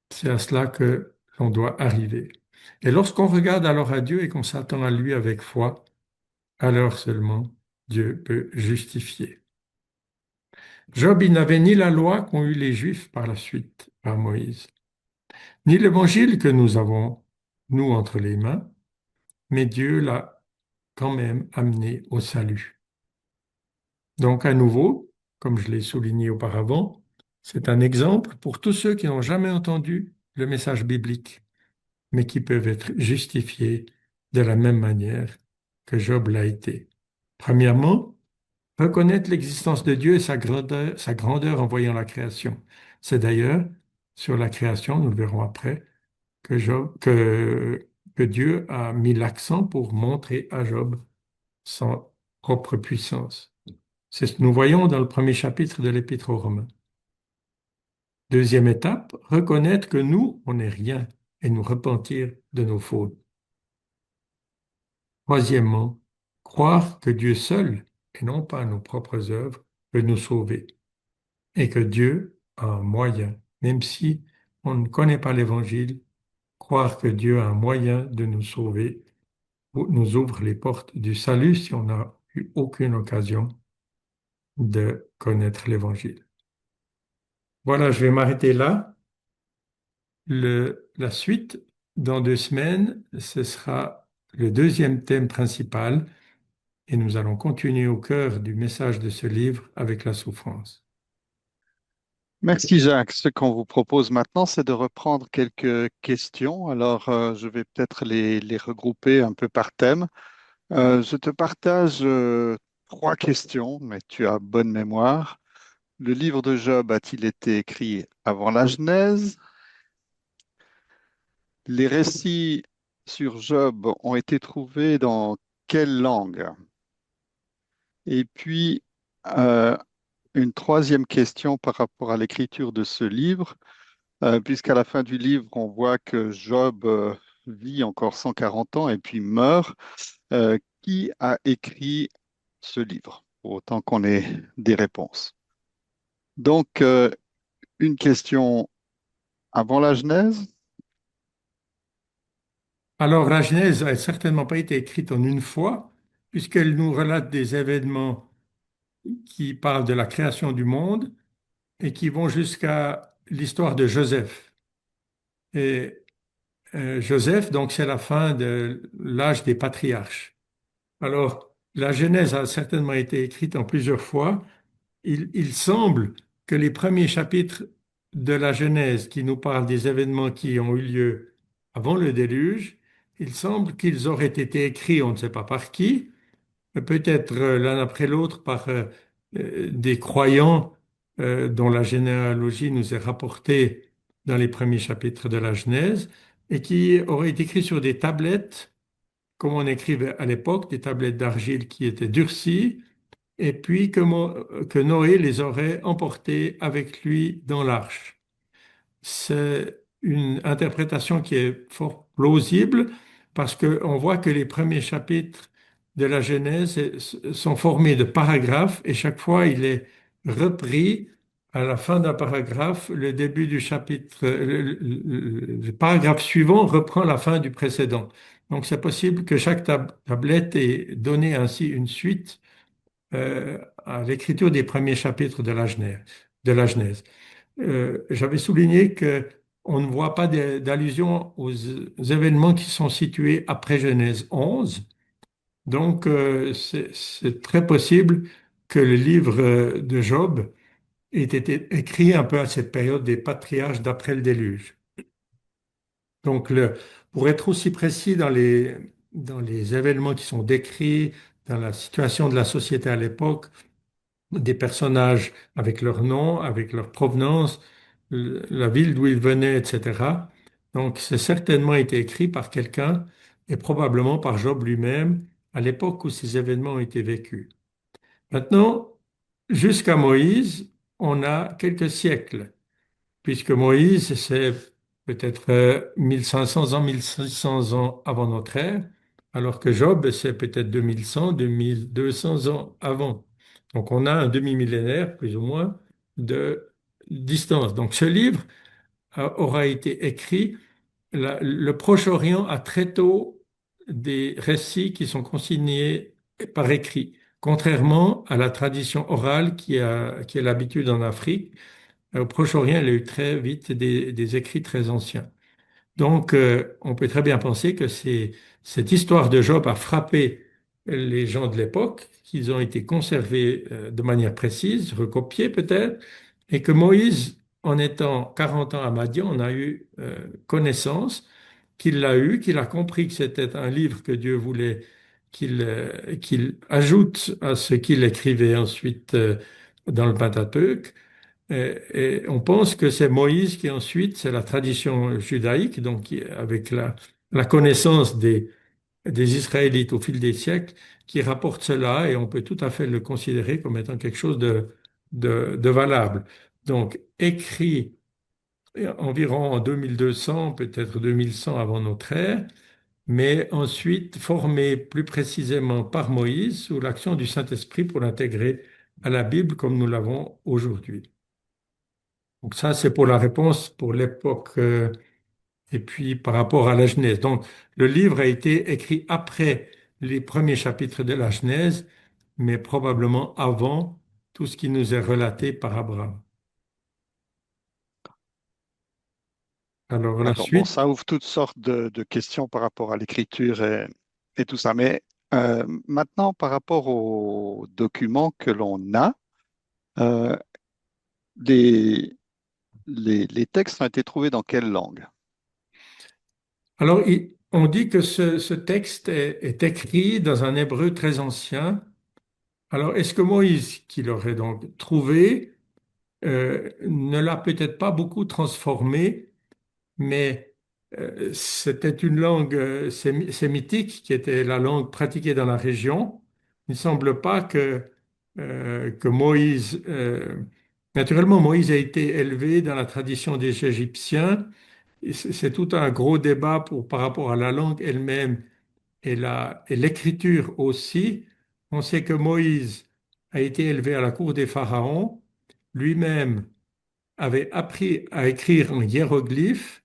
C'est à cela que l'on doit arriver. Et lorsqu'on regarde alors à Dieu et qu'on s'attend à lui avec foi, alors seulement Dieu peut justifier. Job, il n'avait ni la loi qu'ont eu les Juifs par la suite, par Moïse, ni l'évangile que nous avons, nous, entre les mains, mais Dieu l'a quand même amené au salut. Donc, à nouveau, comme je l'ai souligné auparavant, c'est un exemple pour tous ceux qui n'ont jamais entendu le message biblique, mais qui peuvent être justifiés de la même manière que Job l'a été. Premièrement, reconnaître l'existence de Dieu et sa grandeur en voyant la création. C'est d'ailleurs sur la création, nous le verrons après, que Dieu a mis l'accent pour montrer à Job sa propre puissance. C'est ce que nous voyons dans le premier chapitre de l'Épître aux Romains. Deuxième étape, reconnaître que nous, on n'est rien et nous repentir de nos fautes. Troisièmement, croire que Dieu seul, et non pas nos propres œuvres, peut nous sauver et que Dieu a un moyen, même si on ne connaît pas l'Évangile, croire que Dieu a un moyen de nous sauver nous ouvre les portes du salut si on n'a eu aucune occasion de connaître l'Évangile. Voilà, je vais m'arrêter là. La suite, dans 2 semaines, ce sera le deuxième thème principal et nous allons continuer au cœur du message de ce livre avec la souffrance. Merci Jacques. Ce qu'on vous propose maintenant, c'est de reprendre quelques questions. Alors, je vais peut-être les regrouper un peu par thème. Je te partage trois questions, mais tu as bonne mémoire. Le livre de Job a-t-il été écrit avant la Genèse? Les récits sur Job ont été trouvés dans quelle langue? Et puis, euh, une troisième question par rapport à l'écriture de ce livre. Puisqu'à la fin du livre, on voit que Job vit encore 140 ans et puis meurt. Qui a écrit ce livre? Pour autant qu'on ait des réponses. Donc, une question avant la Genèse. Alors, la Genèse n'a certainement pas été écrite en une fois, puisqu'elle nous relate des événements qui parlent de la création du monde et qui vont jusqu'à l'histoire de Joseph. Et Joseph, donc, c'est la fin de l'âge des patriarches. Alors, la Genèse a certainement été écrite en plusieurs fois. Il semble que les premiers chapitres de la Genèse qui nous parlent des événements qui ont eu lieu avant le déluge, il semble qu'ils auraient été écrits, on ne sait pas par qui, peut-être l'un après l'autre par des croyants dont la généalogie nous est rapportée dans les premiers chapitres de la Genèse, et qui auraient été écrits sur des tablettes, comme on écrivait à l'époque, des tablettes d'argile qui étaient durcies, et puis que Noé les aurait emportées avec lui dans l'arche. C'est une interprétation qui est fort plausible parce qu'on voit que les premiers chapitres de la Genèse sont formés de paragraphes et chaque fois il est repris à la fin d'un paragraphe, le début du chapitre, le paragraphe suivant reprend la fin du précédent. Donc c'est possible que chaque tablette ait donné ainsi une suite à l'écriture des premiers chapitres de la Genèse. j'avais souligné que on ne voit pas d'allusion aux événements qui sont situés après Genèse 11. Donc, c'est très possible que le livre de Job ait été écrit un peu à cette période des patriarches d'après le déluge. Donc, pour être aussi précis dans les événements qui sont décrits, dans la situation de la société à l'époque, des personnages avec leur nom, avec leur provenance, la ville d'où ils venaient, etc. Donc, c'est certainement été écrit par quelqu'un et probablement par Job lui-même à l'époque où ces événements ont été vécus. Maintenant, jusqu'à Moïse, on a quelques siècles, puisque Moïse, c'est peut-être 1500 ans, 1600 ans avant notre ère, alors que Job, c'est peut-être 2100, 2200 ans avant. Donc on a un demi-millénaire, plus ou moins, de distance. Donc ce livre aura été écrit, le Proche-Orient a très tôt des récits qui sont consignés par écrit, contrairement à la tradition orale qui est l'habitude en Afrique. Au Proche-Orient, il y a eu très vite des écrits très anciens. Donc, on peut très bien penser que cette histoire de Job a frappé les gens de l'époque, qu'ils ont été conservés de manière précise, recopiés peut-être, et que Moïse, en étant 40 ans à Madian, on a eu connaissance qu'il l'a eu, qu'il a compris que c'était un livre que Dieu voulait qu'il ajoute à ce qu'il écrivait ensuite dans le Pentateuque. Et on pense que c'est Moïse qui ensuite, c'est la tradition judaïque, donc avec la connaissance des Israélites au fil des siècles, qui rapporte cela et on peut tout à fait le considérer comme étant quelque chose de valable. Donc, écrit environ en 2200, peut-être 2100 avant notre ère, mais ensuite formé plus précisément par Moïse sous l'action du Saint-Esprit pour l'intégrer à la Bible comme nous l'avons aujourd'hui. Donc ça, c'est pour la réponse pour l'époque et puis par rapport à la Genèse. Donc le livre a été écrit après les premiers chapitres de la Genèse, mais probablement avant tout ce qui nous est relaté par Abraham. Alors la D'accord. Bon, suite. ça ouvre toutes sortes de questions par rapport à l'écriture et tout ça. Mais maintenant, par rapport aux documents que l'on a, euh, les, les textes ont été trouvés dans quelle langue? Alors on dit que ce texte est écrit dans un hébreu très ancien. Alors est-ce que Moïse, qui l'aurait donc trouvé, ne l'a peut-être pas beaucoup transformé, mais c'était une langue sémitique qui était la langue pratiquée dans la région. Il ne semble pas que Moïse, naturellement, Moïse a été élevé dans la tradition des Égyptiens. Et c'est tout un gros débat par rapport à la langue elle-même et l'écriture aussi. On sait que Moïse a été élevé à la cour des pharaons, lui-même avait appris à écrire en hiéroglyphes,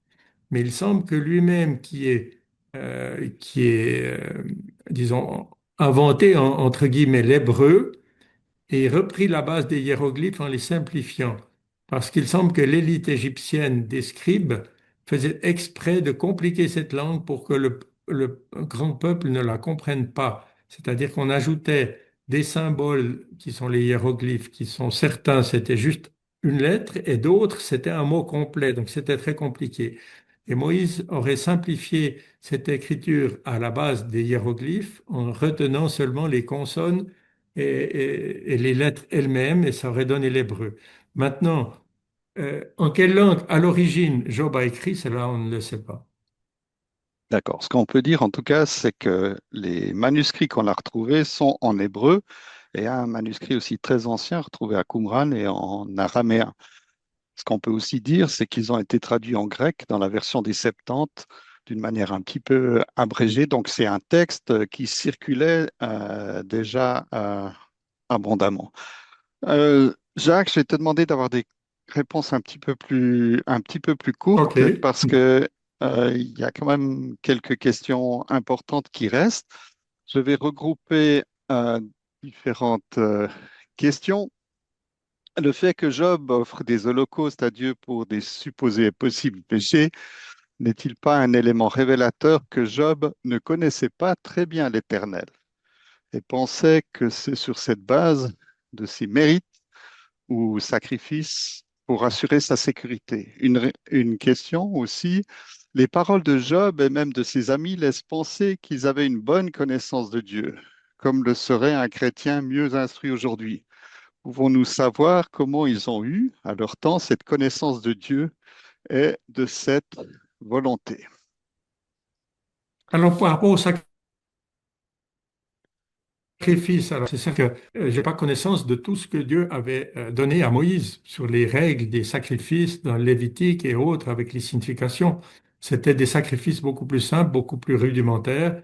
mais il semble que lui-même disons, inventé entre guillemets l'hébreu, et repris la base des hiéroglyphes en les simplifiant. Parce qu'il semble que l'élite égyptienne des scribes faisait exprès de compliquer cette langue pour que le grand peuple ne la comprenne pas. C'est-à-dire qu'on ajoutait des symboles qui sont les hiéroglyphes, qui sont certains, c'était juste une lettre, et d'autres, c'était un mot complet. Donc c'était très compliqué. Et Moïse aurait simplifié cette écriture à la base des hiéroglyphes en retenant seulement les consonnes et les lettres elles-mêmes, et ça aurait donné l'hébreu. Maintenant, en quelle langue à l'origine Job a écrit, cela on ne le sait pas. D'accord. Ce qu'on peut dire en tout cas, c'est que les manuscrits qu'on a retrouvés sont en hébreu et un manuscrit aussi très ancien retrouvé à Qumran et en araméen. Ce qu'on peut aussi dire, c'est qu'ils ont été traduits en grec dans la version des Septante d'une manière un petit peu abrégée. Donc c'est un texte qui circulait déjà abondamment. Jacques, je vais te demander d'avoir des réponses un petit peu plus OK. courtes parce que il y a quand même quelques questions importantes qui restent. Je vais regrouper différentes questions. le fait que Job offre des holocaustes à Dieu pour des supposés et possibles péchés n'est-il pas un élément révélateur que Job ne connaissait pas très bien l'Éternel et pensait que c'est sur cette base de ses mérites ou sacrifices pour assurer sa sécurité? Une question aussi, les paroles de Job et même de ses amis laissent penser qu'ils avaient une bonne connaissance de Dieu, comme le serait un chrétien mieux instruit aujourd'hui. Pouvons-nous savoir comment ils ont eu, à leur temps, cette connaissance de Dieu et de cette volonté? Alors, par rapport au sacrifice, alors c'est sûr que je n'ai pas connaissance de tout ce que Dieu avait donné à Moïse sur les règles des sacrifices dans le Lévitique et autres avec les significations. C'était des sacrifices beaucoup plus simples, beaucoup plus rudimentaires.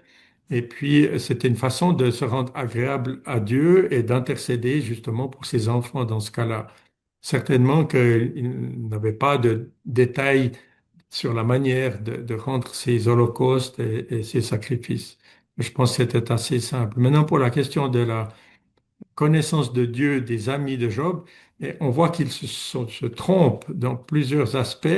Et puis, c'était une façon de se rendre agréable à Dieu et d'intercéder justement pour ses enfants dans ce cas-là. Certainement qu'il n'avait pas de détails sur la manière de rendre ces holocaustes et ces sacrifices. Je pense que c'était assez simple. Maintenant, pour la question de la connaissance de Dieu des amis de Job, et on voit qu'ils se trompent dans plusieurs aspects.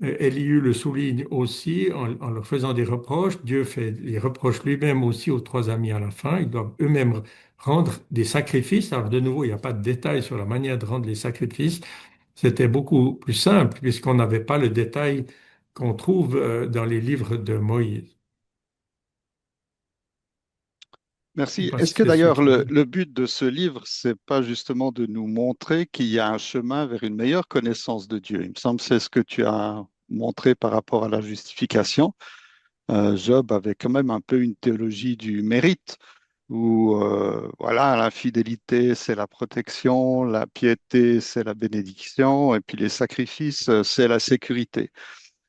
Élihu le souligne aussi en leur faisant des reproches. Dieu fait les reproches lui-même aussi aux trois amis à la fin. Ils doivent eux-mêmes rendre des sacrifices. Alors de nouveau, il n'y a pas de détails sur la manière de rendre les sacrifices. C'était beaucoup plus simple puisqu'on n'avait pas le détail qu'on trouve dans les livres de Moïse. Je ne sais Merci. pas Est-ce si que c'est d'ailleurs suffisant. le but de ce livre, c'est pas justement de nous montrer qu'il y a un chemin vers une meilleure connaissance de Dieu? Il me semble que c'est ce que tu as montré par rapport à la justification. Job avait quand même un peu une théologie du mérite, où voilà, la fidélité, c'est la protection, la piété, c'est la bénédiction, et puis les sacrifices, c'est la sécurité.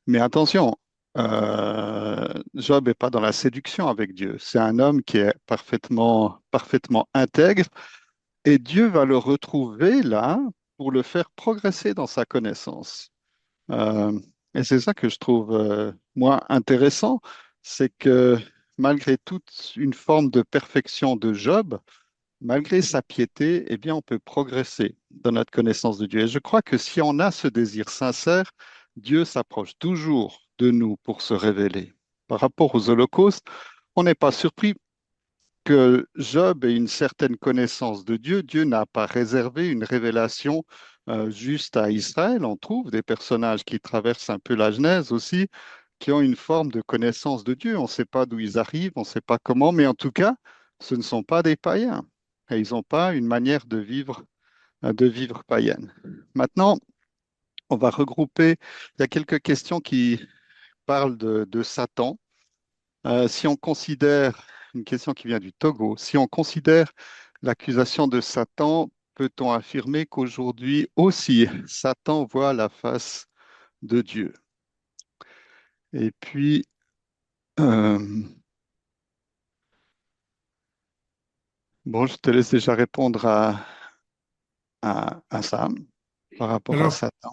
Mais attention, Job n'est pas dans la séduction avec Dieu. C'est un homme qui est parfaitement intègre, et Dieu va le retrouver là pour le faire progresser dans sa connaissance. Euh, et c'est ça que je trouve, moi, intéressant, c'est que malgré toute une forme de perfection de Job, malgré sa piété, eh bien, on peut progresser dans notre connaissance de Dieu. Et je crois que si on a ce désir sincère, Dieu s'approche toujours de nous pour se révéler. Par rapport aux holocaustes, on n'est pas surpris que Job ait une certaine connaissance de Dieu. Dieu n'a pas réservé une révélation juste à Israël. On trouve des personnages qui traversent un peu la Genèse aussi, qui ont une forme de connaissance de Dieu. On ne sait pas d'où ils arrivent, on ne sait pas comment, mais en tout cas, ce ne sont pas des païens. Et ils n'ont pas une manière de vivre païenne. Maintenant, on va regrouper. Il y a quelques questions qui parlent de Satan. Si on considère, une question qui vient du Togo, si on considère l'accusation de Satan, peut-on affirmer qu'aujourd'hui aussi, Satan voit la face de Dieu? Et puis, euh, bon, je te laisse déjà répondre à ça par rapport à Alors, Satan.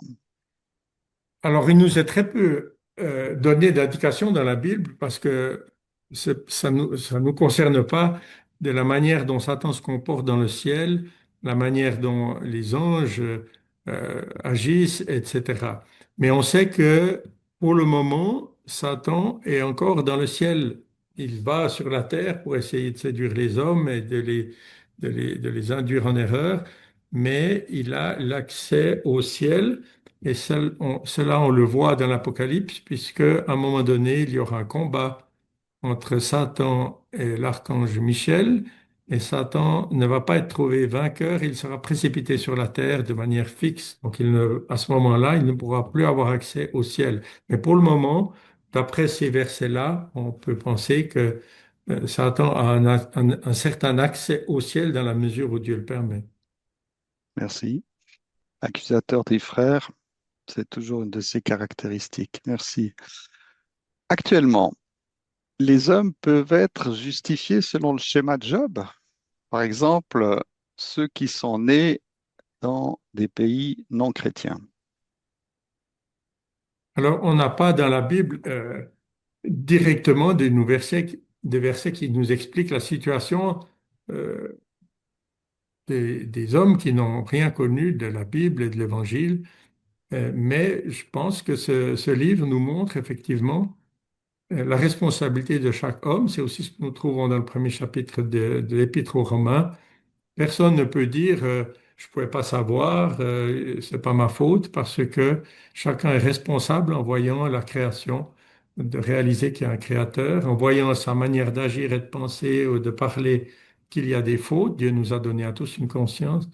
Alors, il nous est très peu donné d'indications dans la Bible parce que ça nous concerne pas de la manière dont Satan se comporte dans le ciel, la manière dont les anges agissent, etc. Mais on sait que pour le moment, Satan est encore dans le ciel. Il va sur la terre pour essayer de séduire les hommes et de les induire en erreur, mais il a l'accès au ciel. Et cela, on le voit dans l'Apocalypse, puisque à un moment donné, il y aura un combat entre Satan et l'archange Michel, et Satan ne va pas être trouvé vainqueur, il sera précipité sur la terre de manière fixe. Donc, à ce moment-là, il ne pourra plus avoir accès au ciel. Mais pour le moment, d'après ces versets-là, on peut penser que Satan a un certain accès au ciel dans la mesure où Dieu le permet. Merci. Accusateur des frères, c'est toujours une de ses caractéristiques. Merci. Actuellement, les hommes peuvent être justifiés selon le schéma de Job. Par exemple, ceux qui sont nés dans des pays non chrétiens. Alors, on n'a pas dans la Bible directement des versets qui nous expliquent la situation. euh, des hommes qui n'ont rien connu de la Bible et de l'Évangile. Mais je pense que ce livre nous montre effectivement la responsabilité de chaque homme. C'est aussi ce que nous trouvons dans le premier chapitre de l'Épître aux Romains. Personne ne peut dire je ne pouvais pas savoir, c'est pas ma faute, parce que chacun est responsable en voyant la création, de réaliser qu'il y a un créateur, en voyant sa manière d'agir et de penser ou de parler qu'il y a des fautes. Dieu nous a donné à tous une conscience.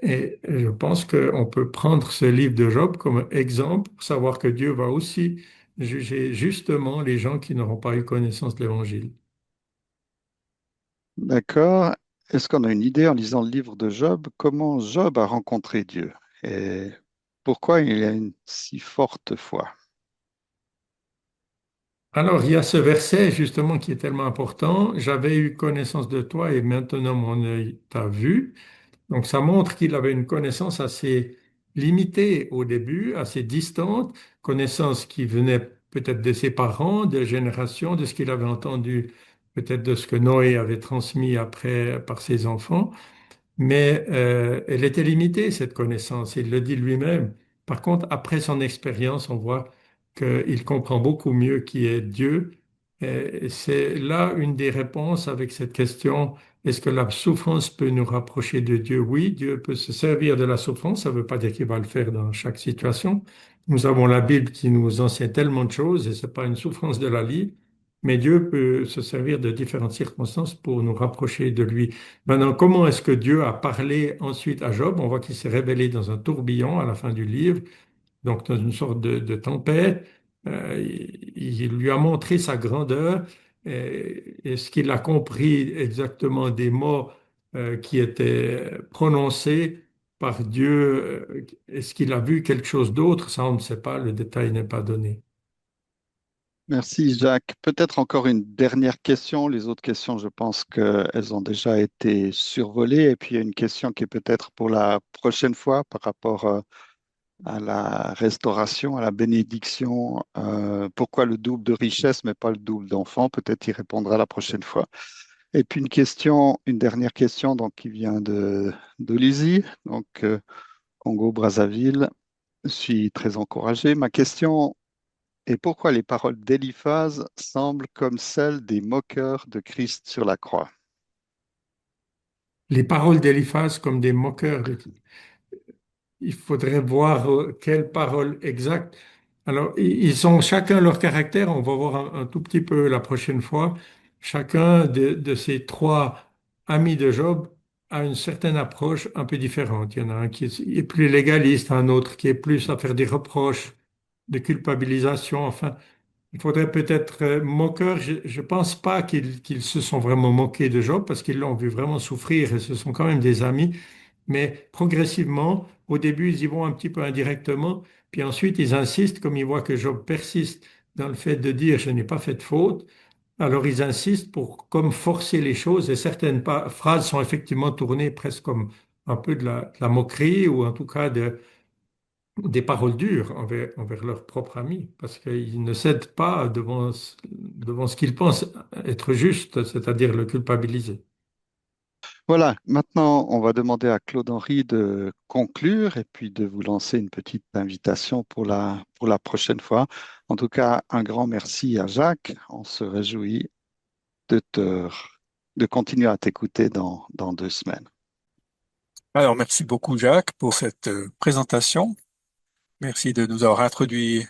Et je pense qu'on peut prendre ce livre de Job comme exemple pour savoir que Dieu va aussi juger justement les gens qui n'auront pas eu connaissance de l'Évangile. D'accord. Est-ce qu'on a une idée en lisant le livre de Job, comment Job a rencontré Dieu et pourquoi il a une si forte foi? Alors, il y a ce verset justement qui est tellement important. J'avais eu connaissance de toi et maintenant mon œil t'a vu. Donc, ça montre qu'il avait une connaissance assez limitée au début, assez distante, connaissance qui venait peut-être de ses parents, de générations, de ce qu'il avait entendu, peut-être de ce que Noé avait transmis après par ses enfants. Mais elle était limitée, cette connaissance, il le dit lui-même. Par contre, après son expérience, on voit qu'il comprend beaucoup mieux qui est Dieu. Et c'est là une des réponses avec cette question, est-ce que la souffrance peut nous rapprocher de Dieu? Oui, Dieu peut se servir de la souffrance, ça ne veut pas dire qu'il va le faire dans chaque situation. Nous avons la Bible qui nous enseigne tellement de choses et ce n'est pas une souffrance de la vie, mais Dieu peut se servir de différentes circonstances pour nous rapprocher de lui. Maintenant, comment est-ce que Dieu a parlé ensuite à Job? On voit qu'il s'est révélé dans un tourbillon à la fin du livre, donc dans une sorte de tempête. Il lui a montré sa grandeur. Est-ce qu'il a compris exactement des mots qui étaient prononcés par Dieu? Est-ce qu'il a vu quelque chose d'autre? Ça, on ne sait pas, le détail n'est pas donné. Merci Jacques. Peut-être encore une dernière question. Les autres questions, je pense qu'elles ont déjà été survolées. Et puis il y a une question qui est peut-être pour la prochaine fois par rapport à la restauration, à la bénédiction. Pourquoi le double de richesse mais pas le double d'enfants? Peut-être y répondra la prochaine fois. Et puis une question, une dernière question donc, qui vient de Lizzie, donc Congo-Brazzaville. Je suis très encouragé. Ma question est pourquoi les paroles d'Éliphaz semblent comme celles des moqueurs de Christ sur la croix? Les paroles d'Eliphaz comme des moqueurs. Il faudrait voir quelles paroles exactes. Alors, ils ont chacun leur caractère. On va voir un tout petit peu la prochaine fois. Chacun de ces trois amis de Job a une certaine approche un peu différente. Il y en a un qui est plus légaliste, un autre qui est plus à faire des reproches, de culpabilisation. Enfin, il faudrait peut-être moqueur. Je ne pense pas qu'ils se sont vraiment moqués de Job parce qu'ils l'ont vu vraiment souffrir et ce sont quand même des amis. Mais progressivement, au début, ils y vont un petit peu indirectement, puis ensuite, ils insistent, comme ils voient que Job persiste dans le fait de dire je n'ai pas fait de faute, alors ils insistent pour comme forcer les choses, et certaines phrases sont effectivement tournées presque comme un peu de la moquerie, ou en tout cas des paroles dures envers leurs propres amis, parce qu'ils ne cèdent pas devant ce qu'ils pensent être juste, c'est-à-dire le culpabiliser. Voilà, maintenant on va demander à Claude-Henri de conclure et puis de vous lancer une petite invitation pour la prochaine fois. En tout cas, un grand merci à Jacques. On se réjouit de de continuer à t'écouter dans 2 semaines. Alors, merci beaucoup, Jacques, pour cette présentation. Merci de nous avoir introduit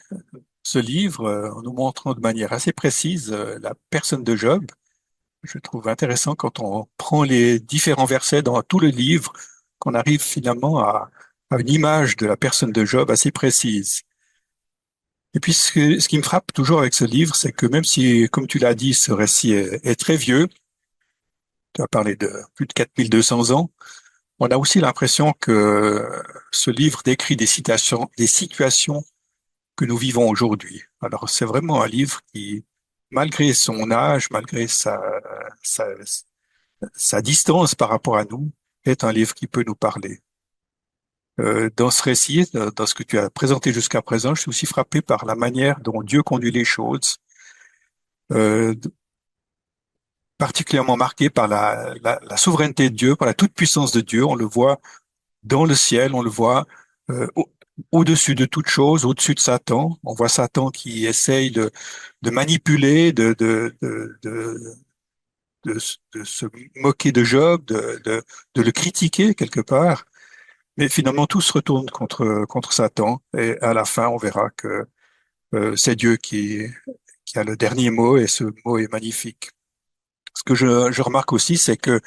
ce livre en nous montrant de manière assez précise la personne de Job. Je trouve intéressant quand on prend les différents versets dans tout le livre, qu'on arrive finalement à une image de la personne de Job assez précise. Et puis, ce qui me frappe toujours avec ce livre, c'est que même si, comme tu l'as dit, ce récit est très vieux, tu as parlé de plus de 4200 ans, on a aussi l'impression que ce livre décrit des situations que nous vivons aujourd'hui. Alors, c'est vraiment un livre qui, malgré son âge, malgré sa, sa distance par rapport à nous, est un livre qui peut nous parler. Dans ce récit, dans ce que tu as présenté jusqu'à présent, je suis aussi frappé par la manière dont Dieu conduit les choses. Euh, particulièrement marqué par la souveraineté de Dieu, par la toute-puissance de Dieu. On le voit dans le ciel, on le voit euh, au- au-dessus de toute chose, au-dessus de Satan. On voit Satan qui essaye de manipuler, de se moquer de Job, de le critiquer quelque part. Mais finalement, tout se retourne contre Satan. Et à la fin, on verra que c'est Dieu qui a le dernier mot et ce mot est magnifique. Ce que je remarque aussi, c'est que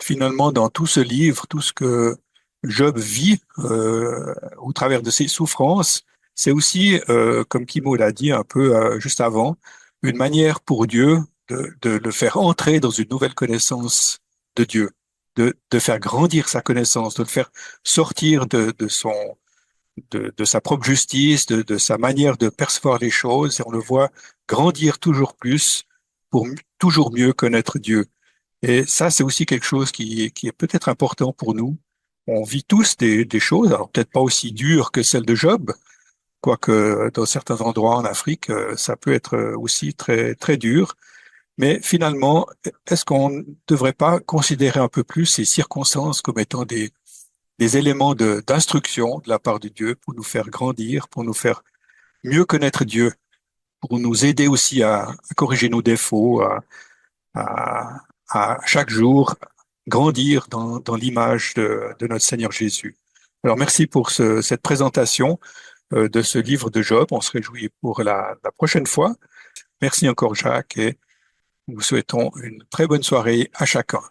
finalement, dans tout ce livre, tout ce que Job vit au travers de ses souffrances, c'est aussi, comme Kimo l'a dit un peu juste avant, une manière pour Dieu de le faire entrer dans une nouvelle connaissance de Dieu, de faire grandir sa connaissance, de le faire sortir de sa propre justice, de sa manière de percevoir les choses, et on le voit grandir toujours plus pour toujours mieux connaître Dieu. Et ça, c'est aussi quelque chose qui est peut-être important pour nous. On vit tous des choses, alors peut-être pas aussi dures que celles de Job, quoique dans certains endroits en Afrique, ça peut être aussi très, très dur. Mais finalement, est-ce qu'on ne devrait pas considérer un peu plus ces circonstances comme étant des éléments d'instruction de la part de Dieu pour nous faire grandir, pour nous faire mieux connaître Dieu, pour nous aider aussi à corriger nos défauts, à, à chaque jour grandir dans l'image de notre Seigneur Jésus. Alors merci pour cette présentation de ce livre de Job. On se réjouit pour la prochaine fois. Merci encore Jacques et nous souhaitons une très bonne soirée à chacun.